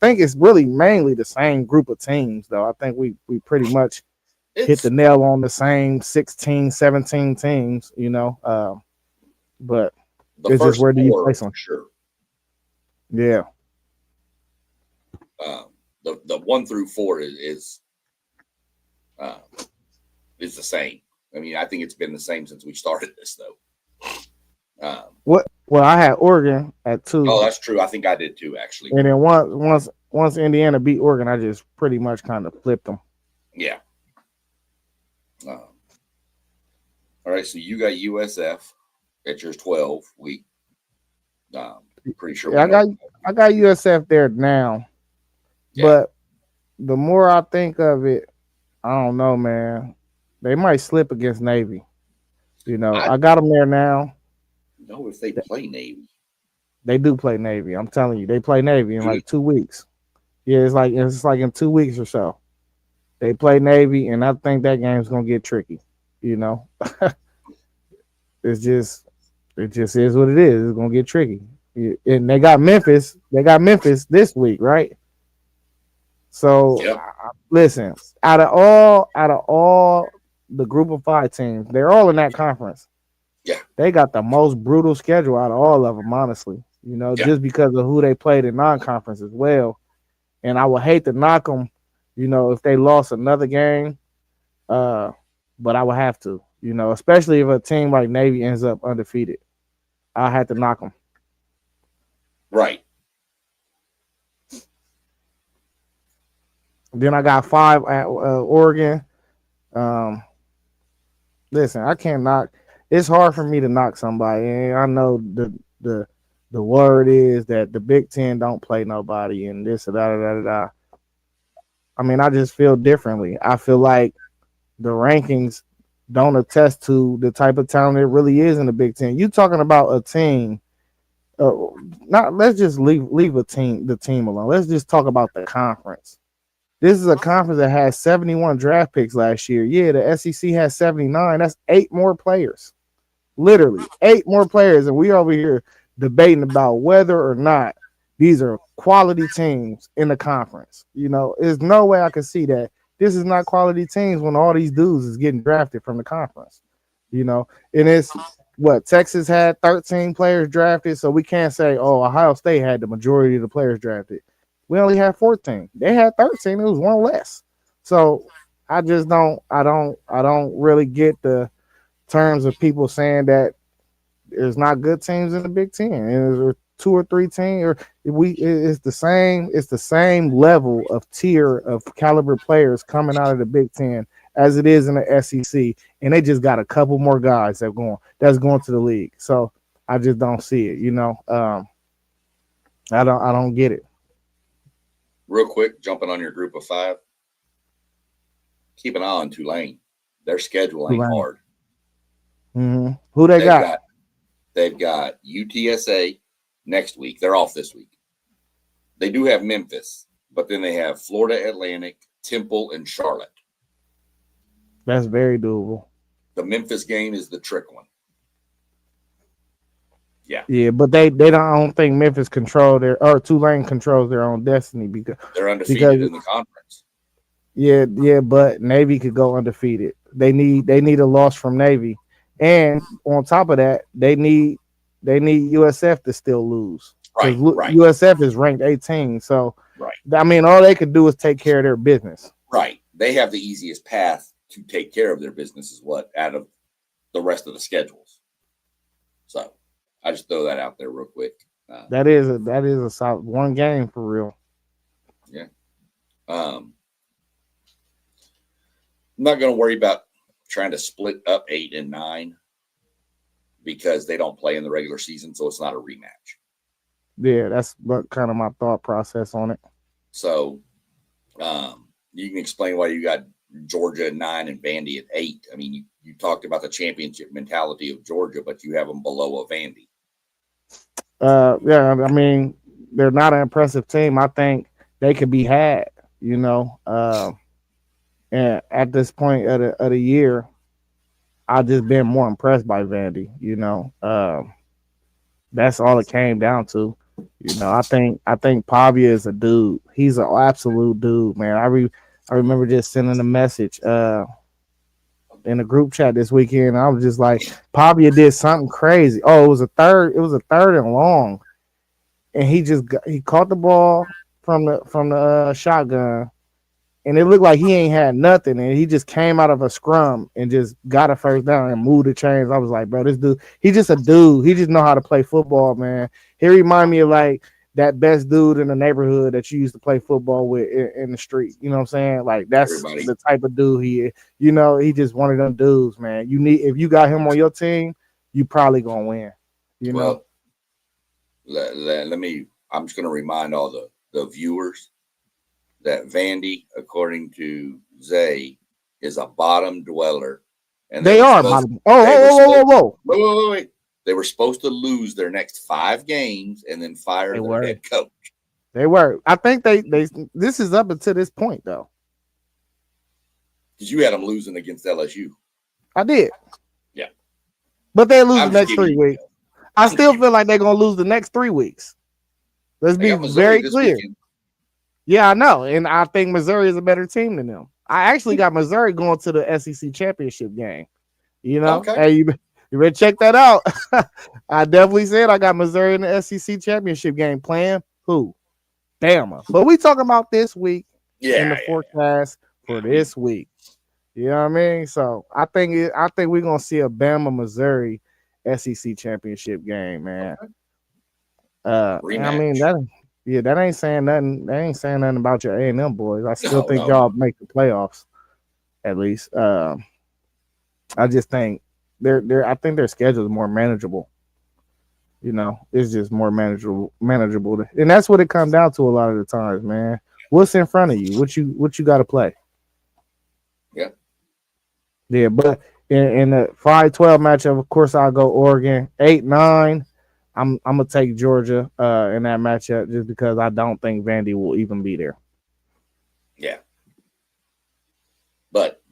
think it's really mainly the same group of teams though. I think we pretty much hit It's the nail on the same 16, 17 teams, you know. But the it's just first where do you four place for them? sure. Yeah. The 1 through 4 uh, is the same. I mean, I think it's been the same since we started this, though. What well I had Oregon at two. Oh, that's true. I think I did too, actually. And then once Indiana beat Oregon, I just pretty much kind of flipped them. Yeah. Uh, all right. So you got USF at yours 12. Um, pretty sure Yeah, we know. I got USF there now, Yeah. but the more I think of it, I don't know, man. They might slip against Navy. You know, I I got them there now. know if they play Navy. They do play Navy. I'm telling you, they play Navy in Do like 2 weeks. Yeah, it's like in 2 weeks or so. They play Navy, and I think that game's gonna get tricky. You know, it's just it just is what it is. It's gonna get tricky. And they got Memphis. They got Memphis this week, right? So Yep. listen, out of all the group of five teams, they're all in that conference. Yeah. They got the most brutal schedule out of all of them, honestly. You know, Yeah. just because of who they played in non-conference as well. And I would hate to knock them, you know, if they lost another game. Uh, but I would have to, you know, especially if a team like Navy ends up undefeated. I had to knock them. Right. Then I got five at Oregon. Um, listen, I can't knock. It's hard for me to knock somebody. And I know the the word is that the Big Ten don't play nobody and this and that. I mean, I just feel differently. I feel like the rankings don't attest to the type of talent it really is in the Big Ten. You talking about a team? Uh, Not let's just leave the team alone. Let's just talk about the conference. This is a conference that has 71 draft picks last year. Yeah, the SEC has 79. That's eight more players. Literally, eight more players. And we over here debating about whether or not these are quality teams in the conference. You know, there's no way I can see that this is not quality teams when all these dudes is getting drafted from the conference. You know, and it's what Texas had 13 players drafted, so we can't say, oh, Ohio State had the majority of the players drafted. We only had 14. They had 13. It was one less. So I just don't. I don't really get the terms of people saying that there's not good teams in the Big Ten. And there's 2 or 3 teams, or it's the same level of tier of caliber players coming out of the Big Ten as it is in the SEC, and they just got a couple more guys that's going to the league. So I just don't see it. I don't get it. Real quick, jumping on your group of 5. Keep an eye on Tulane. Their schedule ain't hard. Mm-hmm. Who they got? They've got UTSA next week. They're off this week. They do have Memphis, but then they have Florida Atlantic, Temple, and Charlotte. That's very doable. The Memphis game is the trick one. Yeah, but they don't think Memphis Tulane controls their own destiny because they're undefeated in the conference. Yeah, but Navy could go undefeated. They need a loss from Navy, and on top of that, they need USF to still lose. Right. USF is ranked 18, so right. I mean, all they could do is take care of their business. Right. They have the easiest path to take care of their business out of the rest of the schedules. So I just throw that out there real quick. That is a solid one game for real. Yeah. I'm not going to worry about trying to split up 8 and 9 because they don't play in the regular season, so it's not a rematch. Yeah, that's kind of my thought process on it. So you can explain why you got Georgia at 9 and Vandy at 8. I mean, you talked about the championship mentality of Georgia, but you have them below a Vandy. Yeah, I mean, they're not an impressive team. I think they could be had, and at this point of the year, I've just been more impressed by Vandy. That's all it came down to. I think Pavia is a dude. He's an absolute dude, man. I remember just sending a message in a group chat this weekend. I was just like, Pavia did something crazy. Oh, it was a third and long, and he caught the ball from the shotgun, and it looked like he ain't had nothing, and he just came out of a scrum and just got a first down and moved the chains. I was like, bro, this dude, he's just a dude. He just know how to play football, man. He remind me of like that best dude in the neighborhood that you used to play football with in the street. You know what I'm saying? Like that's the type of dude he is. He just one of them dudes, man. If you got him on your team, you probably gonna win. Well, let me. I'm just gonna remind all the viewers that Vandy, according to Zay, is a bottom dweller. And they are bottom. Whoa. Wait. They were supposed to lose their next 5 games and then fire their head coach. They were. I think they this is up until this point, though. Because you had them losing against LSU. I did. Yeah. But they lose the next 3 weeks. I still feel like they're going to lose the next 3 weeks. Let's be very clear. Weekend. Yeah, I know. And I think Missouri is a better team than them. I actually got Missouri going to the SEC championship game. Okay. Hey, you better check that out. I definitely said I got Missouri in the SEC championship game. Playing who? Bama. But we talking about this week in the forecast for this week. You know what I mean? So I think we're gonna see a Bama Missouri SEC championship game, man. I mean that ain't saying nothing. That ain't saying nothing about your A&M boys. I still think y'all make the playoffs. At least. I just think I think their schedule is more manageable. It's just more manageable, and that's what it comes down to a lot of the times, man. What's in front of you? What you got to play? Yeah, but in the 5-12 matchup, of course, I'll go Oregon. 8-9, I'm gonna take Georgia in that matchup just because I don't think Vandy will even be there. Yeah, but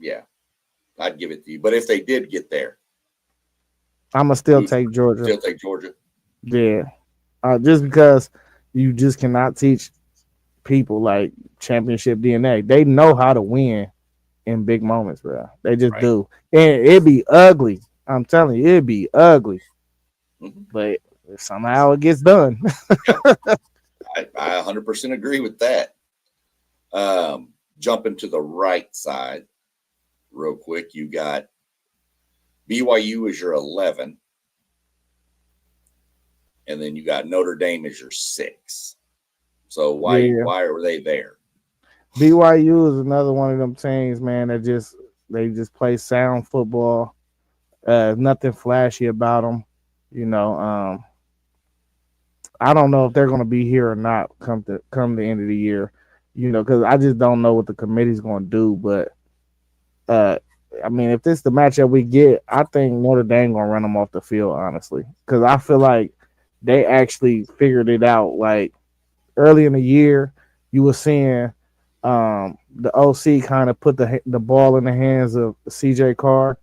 I'd give it to you. But if they did get there, I'm gonna still take Georgia. Still take Georgia. Yeah, just because you just cannot teach people like championship DNA. They know how to win in big moments, bro. They just do, and it'd be ugly. I'm telling you, it'd be ugly. Mm-hmm. But somehow it gets done. I 100% agree with that. Jumping to the right side, real quick, you got BYU as your 11. and then you got Notre Dame as your 6. So why Yeah. are they there? BYU is another one of them teams, man, that they just play sound football. Nothing flashy about them. You know, I don't know if they're going to be here or not come the end of the year. You know, because I just don't know what the committee's going to do. But uh, I mean, if this is the matchup we get, I think Notre Dame going to run them off the field, honestly, because I feel like they actually figured it out. Like early in the year, you were seeing the OC kind of put the ball in the hands of CJ Carr.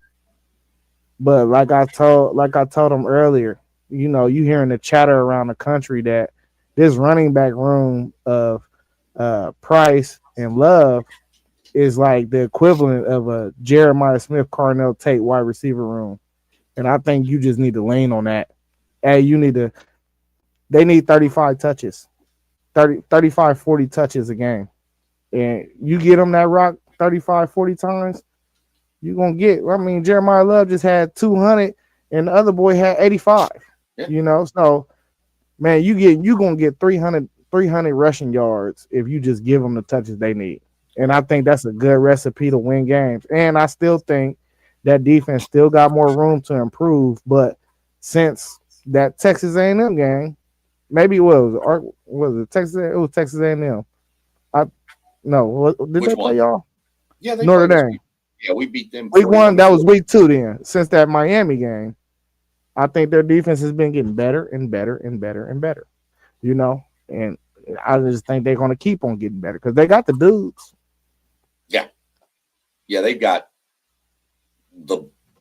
But like I told him earlier, you know, you hearing the chatter around the country that this running back room of Price and Love is like the equivalent of a Jeremiah Smith, Carnell Tate wide receiver room. And I think you just need to lean on that. Hey, they need 35 touches, 35, 40 touches a game. And you get them that rock 35, 40 times, you're going to get, I mean, Jeremiah Love just had 200 and the other boy had 85, Yeah. you know? So, man, you're going to get 300 rushing yards if you just give them the touches they need. And I think that's a good recipe to win games. And I still think that defense still got more room to improve. But since that Texas A&M game, maybe it was it Texas? It was Texas A&M. Did Which they one? play y'all? Yeah, they Notre played us. Dame. Yeah, we beat them Week 1, 41. that was week 2 then. Since that Miami game, I think their defense has been getting better and better and better and better. You know, and I just think they're going to keep on getting better because they got the dudes. Yeah, they've got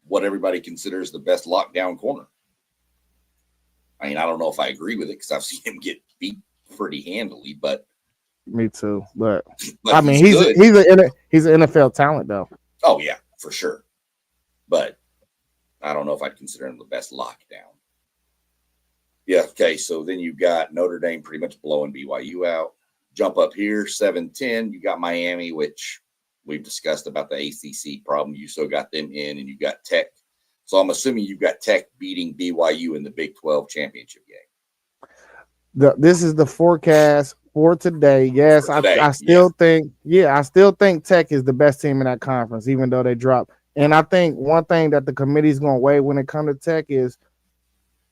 what everybody considers the best lockdown corner. I mean, I don't know if I agree with it because I've seen him get beat pretty handily, but Me too. But but I mean, he's good. he's an NFL talent though. Oh yeah, for sure. But I don't know if I'd consider him the best lockdown. Yeah. Okay. So then you got Notre Dame pretty much blowing BYU out. Jump up here, 7-10. You got Miami, which we've discussed about the ACC problem. You still got them in, and you got Tech. So I'm assuming you've got Tech beating BYU in the Big 12 championship game. This is the forecast for today. Yes, For today, I still think Tech is the best team in that conference, even though they dropped. And I think one thing that the committee's going to weigh when it comes to Tech is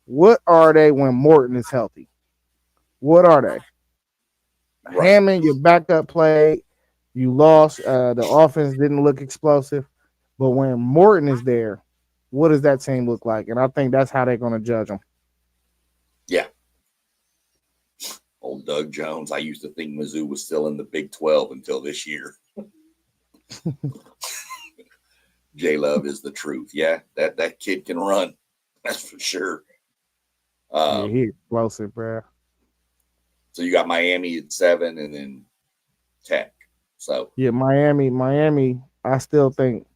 what are they when Morton is healthy? What are they? Right. Hammond, your backup play, you lost. The offense didn't look explosive. But when Morton is there, what does that team look like? And I think that's how they're going to judge them. Yeah. Old Doug Jones. I used to think Mizzou was still in the Big 12 until this year. J-Love is the truth. Yeah, that kid can run. That's for sure. Yeah, he's explosive, bro. So you got Miami at 7 and then Tech. So yeah, Miami, I still think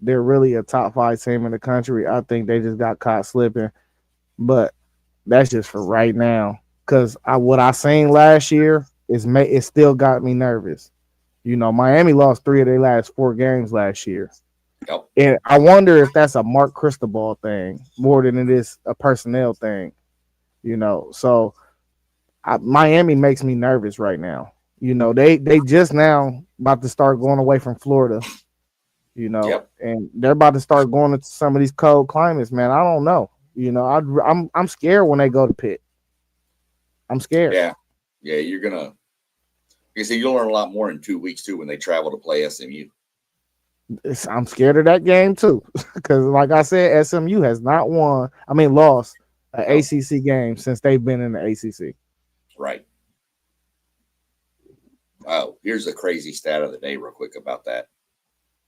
they're really a top 5 team in the country. I think they just got caught slipping. But that's just for right now. Because what I seen last year it still got me nervous. You know, Miami lost 3 of their last 4 games last year. yep. And I wonder if that's a Mark Cristobal thing more than it is a personnel thing. You know, so Miami makes me nervous right now. You know, they just now about to start going away from Florida. You know, Yep. and they're about to start going into some of these cold climates, man. I don't know. You know, I'm scared when they go to Pitt. I'm scared. Yeah. You're gonna. Like I said, you'll learn a lot more in 2 weeks too when they travel to play SMU. I'm scared of that game too, because like I said, SMU has not lost an ACC game since they've been in the ACC. Right. Oh, here's a crazy stat of the day, real quick about that.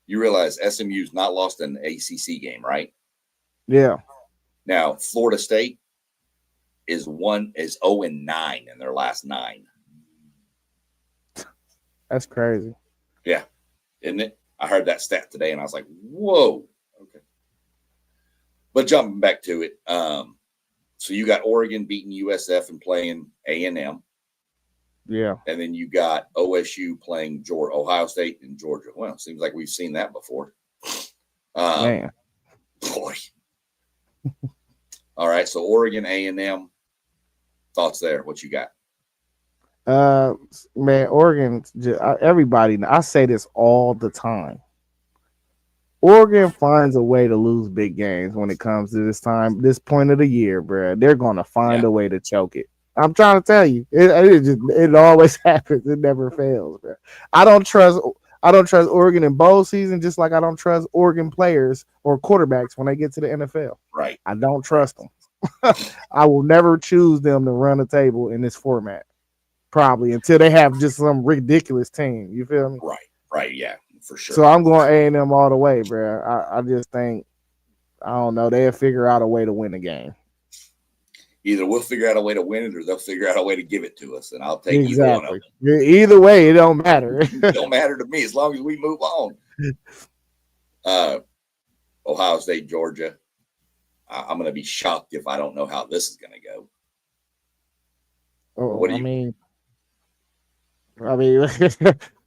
You realize SMU's not lost an ACC game, right? Yeah. Now, Florida State is 0-9 in their last 9. That's crazy. Yeah, isn't it? I heard that stat today, and I was like, "Whoa!" Okay. But jumping back to it, so you got Oregon beating USF and playing A&M. Yeah. And then you got OSU playing Ohio State and Georgia. Well, seems like we've seen that before. Man. Boy. All right, so Oregon, A&M. Thoughts there? What you got? Man, Oregon. Everybody. I say this all the time. Oregon finds a way to lose big games when it comes to this point of the year, bro. They're gonna find Yeah, a way to choke it. I'm trying to tell you, it always happens. It never fails, bro. I don't trust I don't trust Oregon in bowl season, just like I don't trust Oregon players or quarterbacks when they get to the NFL. right, I don't right, trust them. I will never choose them to run a table in this format, probably until they have just some ridiculous team. You feel me? right, right. Yeah, for So sure. I'm going A&M all the way, bro. I just think I don't know. They'll figure out a way to win the game. Either we'll figure out a way to win it, or they'll figure out a way to give it to us, and I'll take either one of Exactly. Either way, it don't matter. them. It don't matter to me as long as we move on. Uh, Ohio State, Georgia. I'm going to be shocked if I don't know how this is going to go. Oh, What do I you? mean, I mean,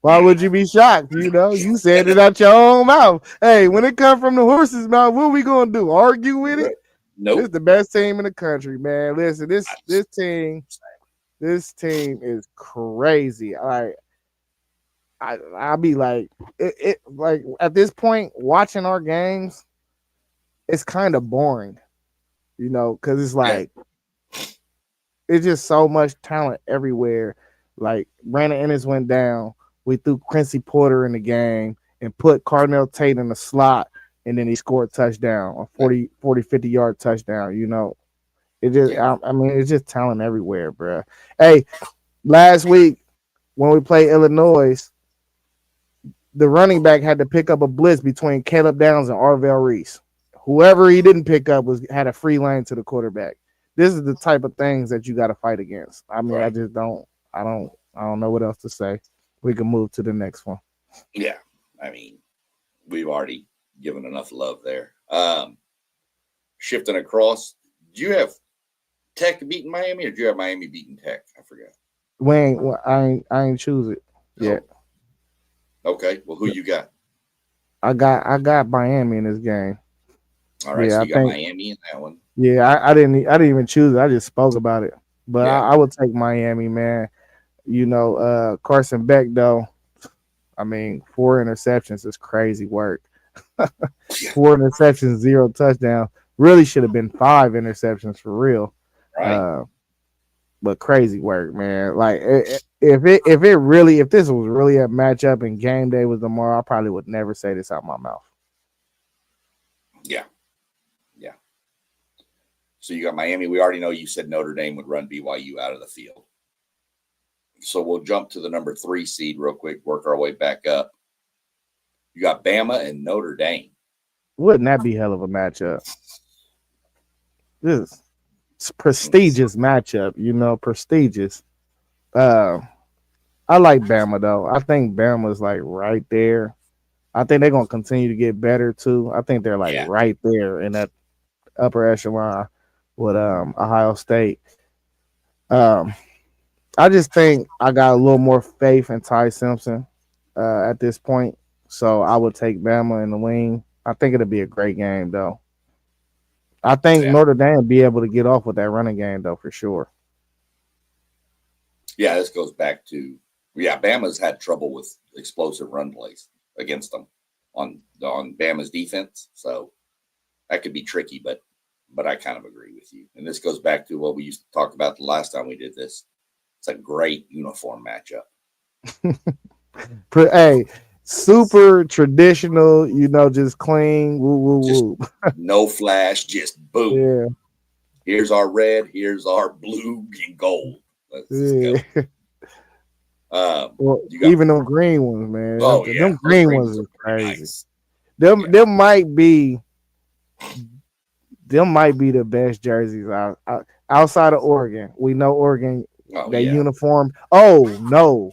why would you be shocked? You know, you said it out your own mouth. Hey, when it comes from the horse's mouth, what are we gonna do? Argue with it? This is Nope. the best team in the country, man. Listen, this team is crazy. I'll be like, like at this point, watching our games, it's kind of boring, you know, because it's Yeah. like it's just so much talent everywhere. Like Brandon Ennis went down. We threw Quincy Porter in the game and put Cardinal Tate in the slot, and then he scored a touchdown, a 50-yard touchdown. You know, it just, Yeah. I mean, it's just talent everywhere, bro. Hey, last week when we played Illinois, the running back had to pick up a blitz between Caleb Downs and Arvell Reese. Whoever he didn't pick up had a free lane to the quarterback. This is the type of things that you got to fight against. I mean, Right. I don't know what else to say. We can move to the next one. Yeah. I mean, we've already given enough love there. Shifting across, do you have Tech beating Miami, or do you have Miami beating Tech? I forgot. Wayne, I ain't choose it yet. Oh, okay. Well, who you got? I got Miami in this game. All right. Yeah, So I you got think. Miami in that one. Yeah, I didn't even choose it. I just spoke about it. But Yeah. I would take Miami, man. You know, Carson Beck though. I mean, 4 interceptions is crazy work. 4 interceptions, 0 touchdown. Really should have been 5 interceptions for real. Right. But crazy work, man. Like if this was really a matchup and game day was tomorrow, I probably would never say this out my mouth. Yeah. Yeah. So you got Miami. We already know you said Notre Dame would run BYU out of the field. So we'll jump to the number 3 seed real quick, work our way back up. You got Bama and Notre Dame. Wouldn't that be hell of a matchup? This is prestigious matchup, you know, prestigious. I like Bama though. I think Bama's like right there. I think they're gonna continue to get better too. I think they're like Yeah. right there in that upper echelon with Ohio State. Um, I just think I got a little more faith in Ty Simpson at this point, so I would take Bama in the wing. I think it'll be a great game though. I think Yeah. Notre Dame will be able to get off with that running game though for sure. Yeah, this goes back to Bama's had trouble with explosive run plays against them on Bama's defense, so that could be tricky. But I kind of agree with you. And this goes back to what we used to talk about the last time we did this. It's a great uniform matchup. Hey, super traditional, you know, just clean. Woo woo Just woo. no flash, just boom. Yeah, Here's our red. Here's our blue and gold. Let's just go. yeah. Well, You got even them green ones, man. oh yeah, Them those green greens ones are is pretty crazy. nice. Them Yeah. them might be the best jerseys outside of Oregon. We know Oregon, Oh they yeah, uniform. Oh no,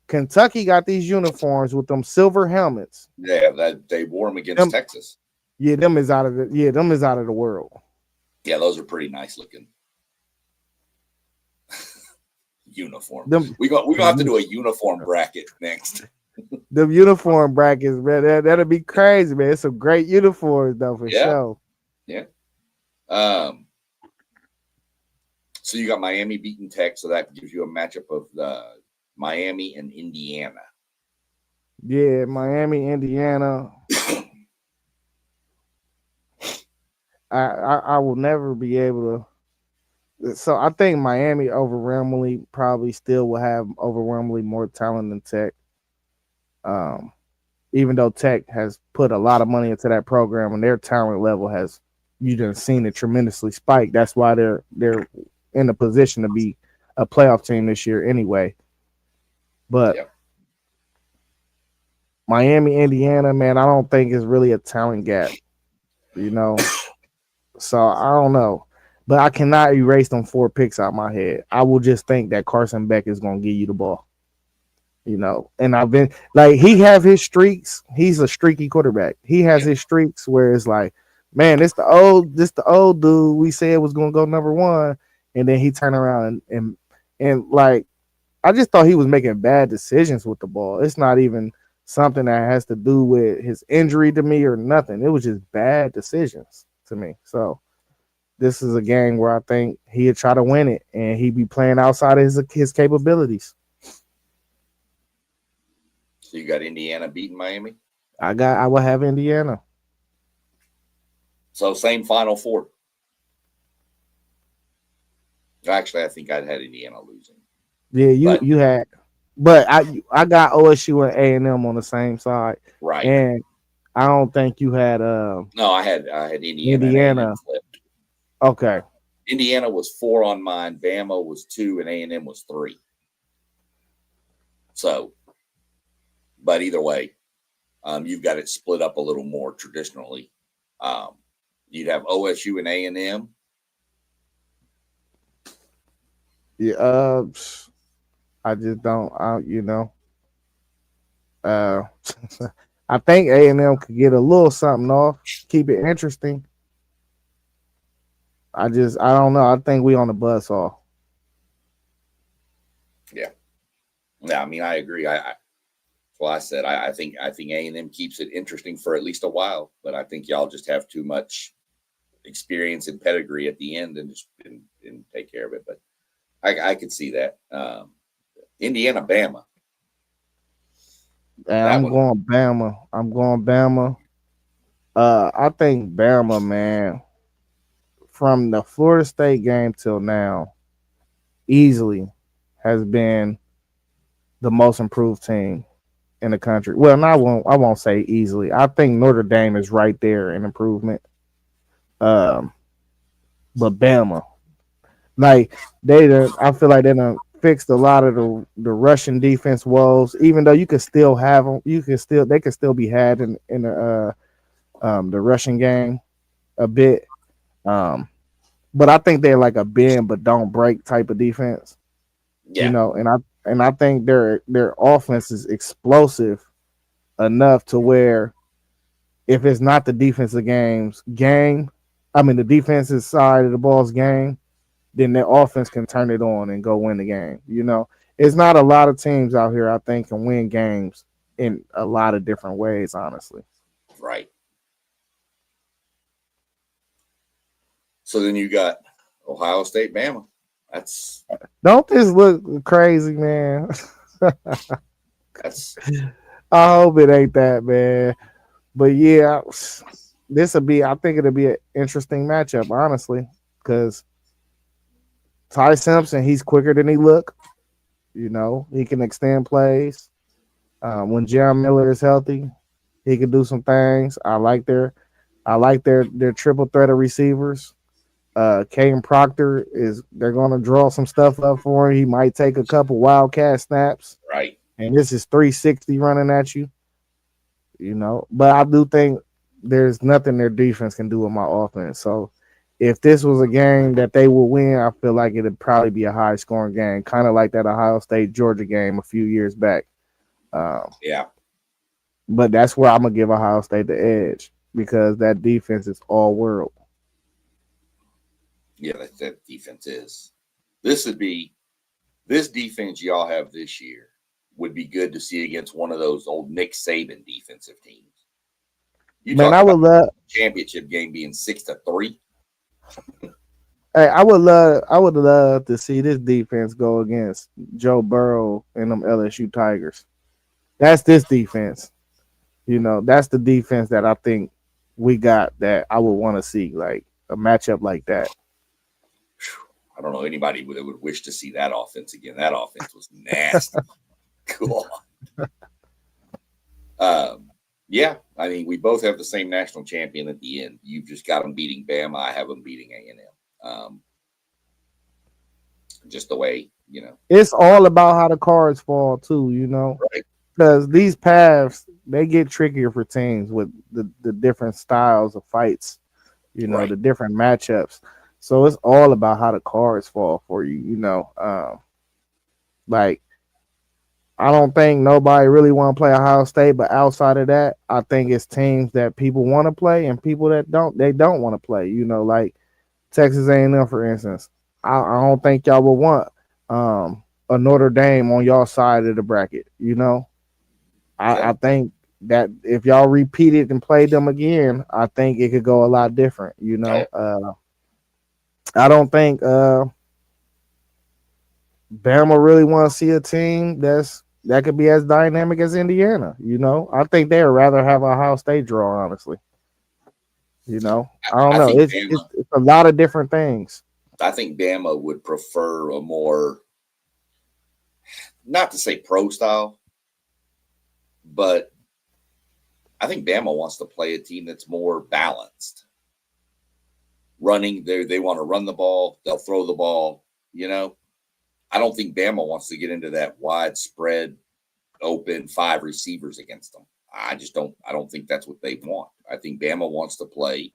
Kentucky got these uniforms with them silver helmets. yeah. That they wore them against Them, Texas. yeah, them is out of the world. Yeah, those are pretty nice looking uniform. Them We're gonna have to do a uniform bracket next. them uniform brackets, man. That'll be crazy, man. It's some great uniforms though for Yeah, sure. yeah. So you got Miami beating Tech, so that gives you a matchup of the Miami and Indiana. Yeah, Miami, Indiana. I will never be able to. So I think Miami overwhelmingly probably still will have overwhelmingly more talent than Tech. Um, Even though Tech has put a lot of money into that program and their talent level has you done seen it tremendously spike. That's why they're in a position to be a playoff team this year anyway. But Yep. Miami, Indiana, man, I don't think is really a talent gap, you know. So I don't know. But I cannot erase them 4 picks out my head. I will just think that Carson Beck is gonna give you the ball. And I've been like he have his streaks. He's a streaky quarterback. He has Yeah. his streaks where it's like, man, this the old dude we said was gonna go number one, and then he turned around and like I just thought he was making bad decisions with the ball. It's not even something that has to do with his injury to me or nothing. It was just bad decisions to me. So this is a game where I think he'd try to win it and he'd be playing outside of his capabilities. So you got Indiana beating Miami. I will have Indiana. So same Final Four. Actually, I think I'd had Indiana losing. Yeah, But you had, but I got OSU and A&M on the same side, right. and I don't think you had No, I had Indiana and A&M Indiana. flipped. Okay, Indiana was 4 on mine. Bama was 2, and A&M was 3. So, but either way, you've got it split up a little more traditionally. You'd have OSU and A&M. yeah. I just don't. Uh, I think A&M could get a little something off, keep it interesting. I don't know. I think we on the bus off. Yeah. Yeah, I mean, I agree. Well, I said I think A&M keeps it interesting for at least a while, but I think y'all just have too much experience and pedigree at the end and just and take care of it. But I could see that. Indiana, Bama. And That I'm one. going Bama. I'm going Bama. I think Bama, man, from the Florida State game till now, easily has been the most improved team in the country. Well, and I won't say easily. I think Notre Dame is right there in improvement. Um, but Bama, like I feel like they done fixed a lot of the Russian defense woes. Even though you can still have them, they can still be had in the Russian game a bit. Um, but I think they're like a bend but don't break type of defense. Yeah. And I think their offense is explosive enough to where if it's not the defensive the defensive side of the ball's game, then their offense can turn it on and go win the game. It's not a lot of teams out here I think can win games in a lot of different ways, honestly. Right. So then you got Ohio State, Bama. Don't this look crazy, man? That's I hope it ain't that, man. But yeah, I think it'll be an interesting matchup, honestly, because Ty Simpson, he's quicker than he look. He can extend plays. When Jerry Miller is healthy, he can do some things. I like their triple threat of receivers. Caden Proctor they're gonna draw some stuff up for him. He might take a couple wildcat snaps. right. And this is 360 running at you. But I do think there's nothing their defense can do with my offense. So if this was a game that they will win, I feel like it'd probably be a high scoring game, kind of like that Ohio State Georgia game a few years back. Yeah. But that's where I'm gonna give Ohio State the edge because that defense is all world. Yeah, that defense is. This defense y'all have this year would be good to see against one of those old Nick Saban defensive teams. You Man, talk I about would love. the championship game being 6-3. Hey, I would love to see this defense go against Joe Burrow and them LSU Tigers. That's this defense. You know, that's the defense that I think we got that I would want to see, like a matchup like that. I don't know anybody that would wish to see that offense again. That offense was nasty. Cool. Yeah, I mean, we both have the same national champion at the end. You've just got them beating Bama. I have them beating A&M. Just the way, It's all about how the cards fall too, you know, right, because these paths they get trickier for teams with the different styles of fights, you know, right. the different matchups. So it's all about how the cards fall for you, you know. Like I don't think nobody really want to play Ohio State, but outside of that, I think it's teams that people want to play and people that don't. They don't want to play. You know, like Texas A&M, for instance. I don't think y'all would want a Notre Dame on y'all side of the bracket. You know, Okay. I think that if y'all repeat it and play them again, I think it could go a lot different. You know, I don't think Bama really want to see a team that could be as dynamic as Indiana. You know, I think they would rather have a Ohio State draw. Honestly, you know, I don't I know. think It's a lot of different things. I think Bama would prefer a more, not to say pro style, but I think Bama wants to play a team that's more balanced. Running, they want to run the ball, they'll throw the ball. I don't think Bama wants to get into that widespread, open five receivers against them. I just don't. I don't think that's what they want. I think Bama wants to play.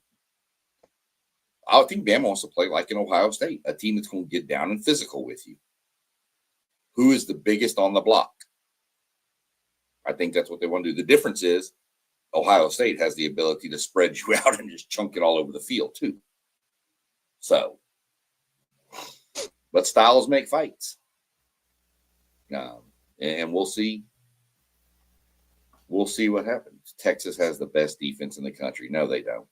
I think Bama wants to play like an Ohio State, a team that's going to get down and physical with you. Who is the biggest on the block? I think that's what they want to do. The difference is Ohio State has the ability to spread you out and just chunk it all over the field too. So, but styles make fights, and we'll see. We'll see what happens. Texas has the best defense in the country. No, they don't.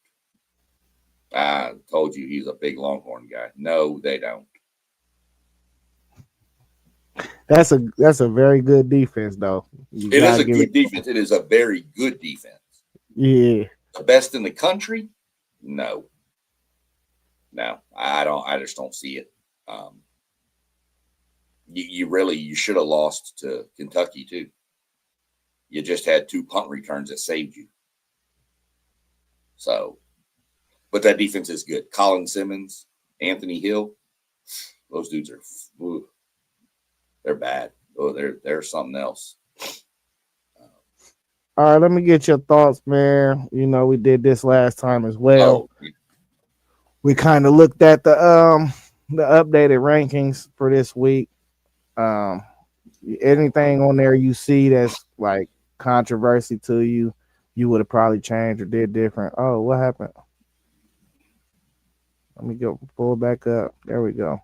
I told you he's a big Longhorn guy. No, they don't. That's a very good defense, though. You It is gotta a give it. good defense. It is a very good defense. Yeah, The best in the country? No, no. I don't. I just don't see it. Um, you should have lost to Kentucky too. You just had two punt returns that saved you. So, but that defense is good. Colin Simmons, Anthony Hill, those dudes are, ooh, they're bad. Oh, they're something else. all right, let me get your thoughts, man. You know, we did this last time as well. Oh, We kind of looked at the updated rankings for this week. Um, anything on there you see that's like controversy to you, you would have probably changed or did different. Oh, what happened? Let me go pull back up. There we go.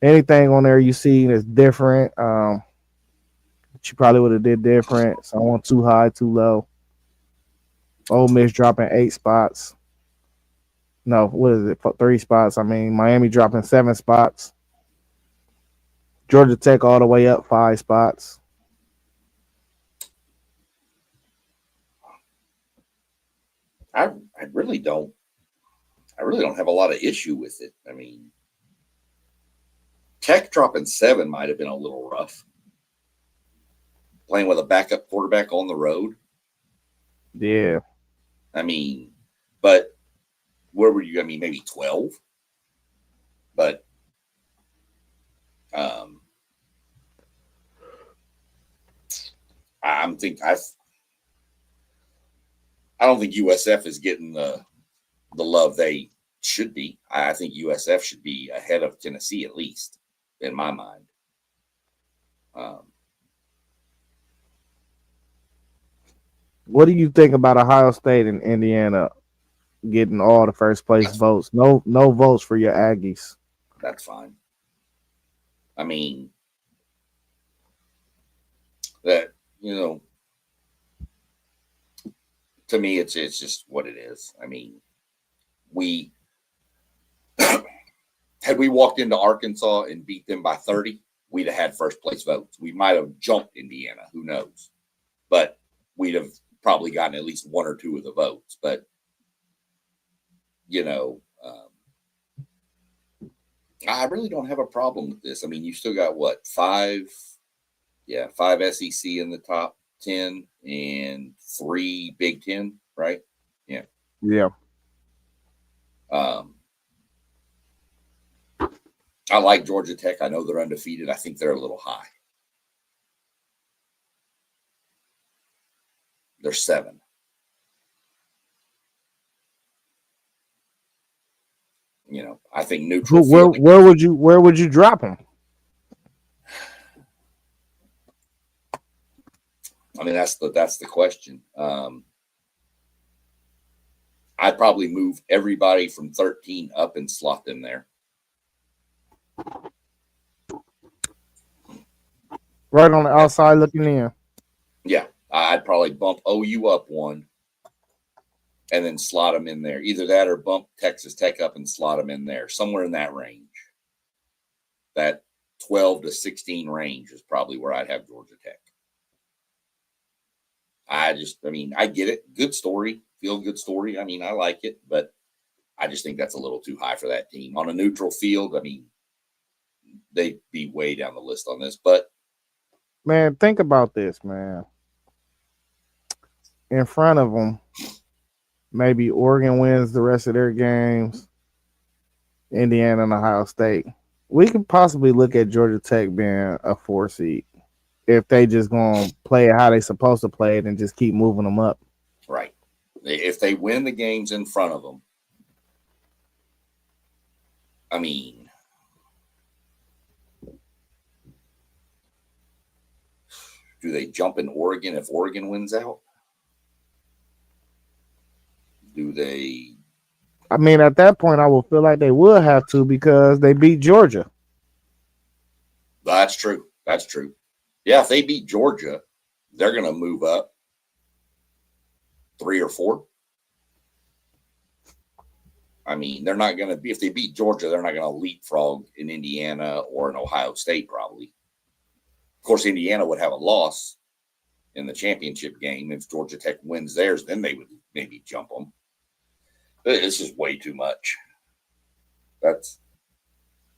Anything on there you see that's different, that you probably would have did different. Someone too high, too low. Ole Miss dropping 8 spots. No, what is it? 3 spots. I mean, Miami dropping 7 spots. Georgia Tech all the way up 5 spots. I really don't. I really don't have a lot of issue with it. I mean, Tech dropping 7 might have been a little rough. Playing with a backup quarterback on the road. Yeah. I mean, but where were you? I mean, maybe 12. But um, I'm think I don't think USF is getting the love they should be. I think USF should be ahead of Tennessee at least, in my mind. Um, What do you think about Ohio State and Indiana getting all the first place that's votes? No votes for your Aggies. that's fine. I mean that to me it's just what it is. I mean, we have had we walked into Arkansas and beat them by 30, we'd have had first place votes. We might have jumped Indiana, who knows? But we'd have probably gotten at least one or two of the votes. But, I really don't have a problem with this. I mean, you still got what, five SEC in the top 10 and 3 Big Ten, right? Yeah. Yeah. I like Georgia Tech. I know they're undefeated. I think they're a little high. They're 7. I think neutral. Where would you drop them? I mean, that's the question. I'd probably move everybody from 13 up and slot them there. Right on the outside looking in. Yeah, I'd probably bump OU up one and then slot them in there. Either that or bump Texas Tech up and slot them in there. Somewhere in that range. That 12 to 16 range is probably where I'd have Georgia Tech. I get it. Good story. Feel good story. I mean, I like it, but I just think that's a little too high for that team. On a neutral field, I mean, they'd be way down the list on this. But, man, think about this, man. In front of them, maybe Oregon wins the rest of their games, Indiana and Ohio State. We could possibly look at Georgia Tech being a 4 seed if they just going to play it how they supposed to play it and just keep moving them up. Right. If they win the games in front of them, I mean, do they jump in Oregon if Oregon wins out? Do they? I mean, at that point, I will feel like they would have to because they beat Georgia. That's true. That's true. Yeah, if they beat Georgia, they're going to move up 3 or 4. I mean, they're not going to be, if they beat Georgia, they're not going to leapfrog in Indiana or in Ohio State, probably. Of course, Indiana would have a loss in the championship game. If Georgia Tech wins theirs, then they would maybe jump them. It's just way too much. But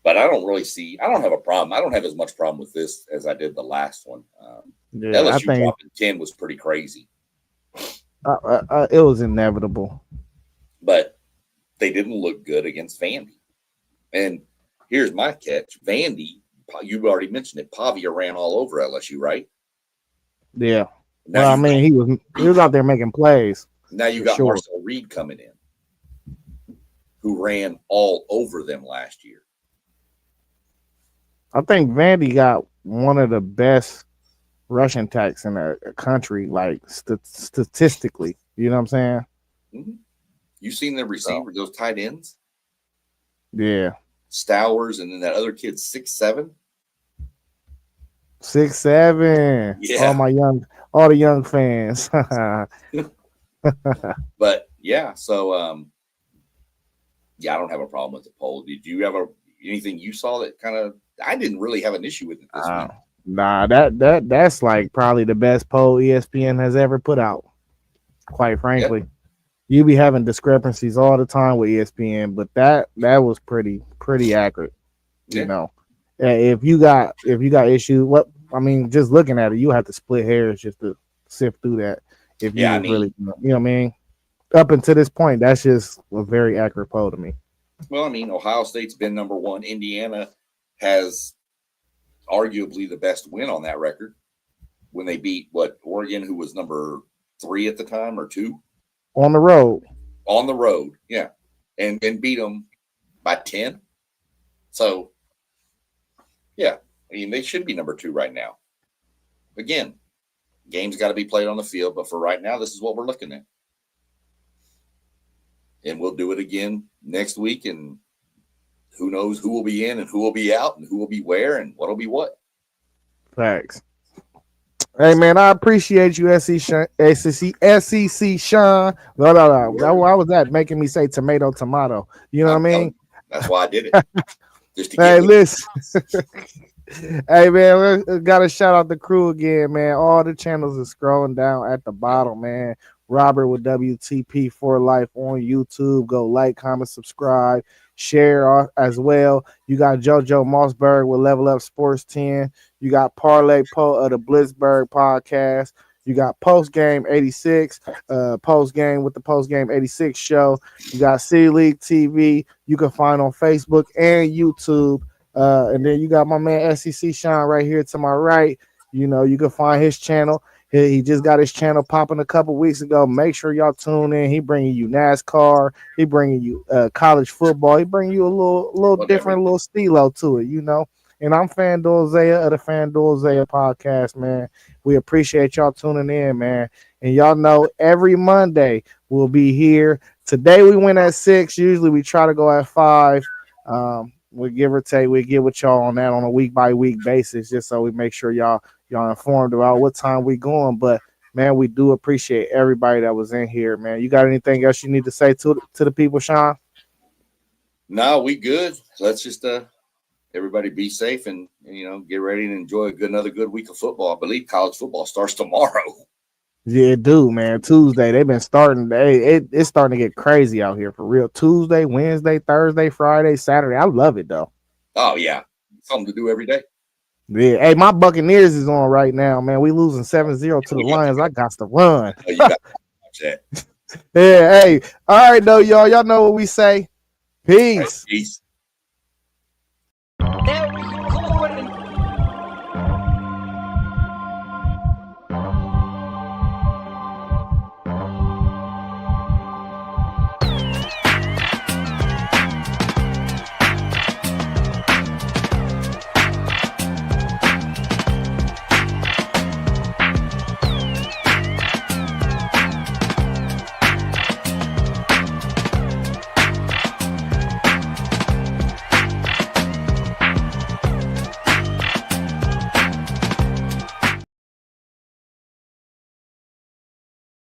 I don't have a problem. I don't have as much problem with this as I did the last one. LSU dropping 10 was pretty crazy. It was inevitable. But they didn't look good against Vandy. And here's my catch. Vandy, you already mentioned it, Pavia ran all over LSU, right? Yeah. Well, I mean, he was out there making plays. Now you got Marcel Reed coming in, who ran all over them last year. I think Vandy got one of the best rushing attacks in the country, like statistically. You know what I'm saying? Mm-hmm. You seen the receiver, those tight ends? Yeah. Stowers, and then that other kid, 6'7". 6'7". Yeah. All the young fans. But yeah, so I don't have a problem with the poll. Did you have anything you saw that kind of? I didn't really have an issue with it this week. Nah, that's like probably the best poll ESPN has ever put out. Quite frankly. Yep. You be having discrepancies all the time with ESPN, but that was pretty accurate. Yeah. You know, if you got issues, just looking at it, you have to split hairs just to sift through that. If you really, you know what I mean. Up until this point, that's just a very accurate poll to me. Well, I mean, Ohio State's been number 1. Indiana has arguably the best win on that record when they beat Oregon, who was number 3 at the time, or 2. On the road. On the road, yeah. And beat them by 10. So, yeah. I mean, they should be number 2 right now. Again, games got to be played on the field, but for right now, this is what we're looking at. And we'll do it again next week, and who knows who will be in and who will be out and who will be where and what will be what. Thanks. Hey, man, I appreciate you, SEC Sean. Why was that making me say tomato? You know what I mean? That's why I did it. just to get Hey, with. listen. Hey man, we gotta shout out the crew again, man. All the channels are scrolling down at the Yep. bottom, man. Robert with WTP for Life on YouTube. Go like, comment, subscribe, share as well. You got JoJo Mossberg with Level Up Sports 10. You got Parlay Poe of the Blitzberg podcast. You got Post Game 86, Post Game with the Post Game 86 show. You got C League TV. You can find on Facebook and YouTube. And then you got my man SEC Sean right here to my right. You know, you can find his channel. He just got his channel popping a couple weeks ago. Make sure y'all tune in. He bringing you NASCAR. He bringing you college football. He bringing you a little different, little stilo to it, you know. And I'm FanDuel Zaiah of the FanDuel Zaiah podcast, man. We appreciate y'all tuning in, man. And y'all know every Monday we'll be here. Today we went at 6. Usually we try to go at 5. We give or take, we get with y'all on that on a week by week basis, just so we make sure y'all informed about what time we going. But man, we do appreciate everybody that was in here, man. You got anything else you need to say to the people, Sean? No, we good. Let's just everybody be safe and get ready and enjoy another good week of football. I believe college football starts tomorrow. Yeah, it do, man. Tuesday, they've been starting. It's starting to get crazy out here for real. Tuesday, Wednesday, Thursday, Friday, Saturday. I love it though. Oh yeah, something to do every day. Yeah, hey, my Buccaneers is on right now, man. We losing 7-0 to the Lions. I got to run. You got to watch that. Yeah, hey. All right, though, y'all. Y'all know what we say. All right, Peace. peace.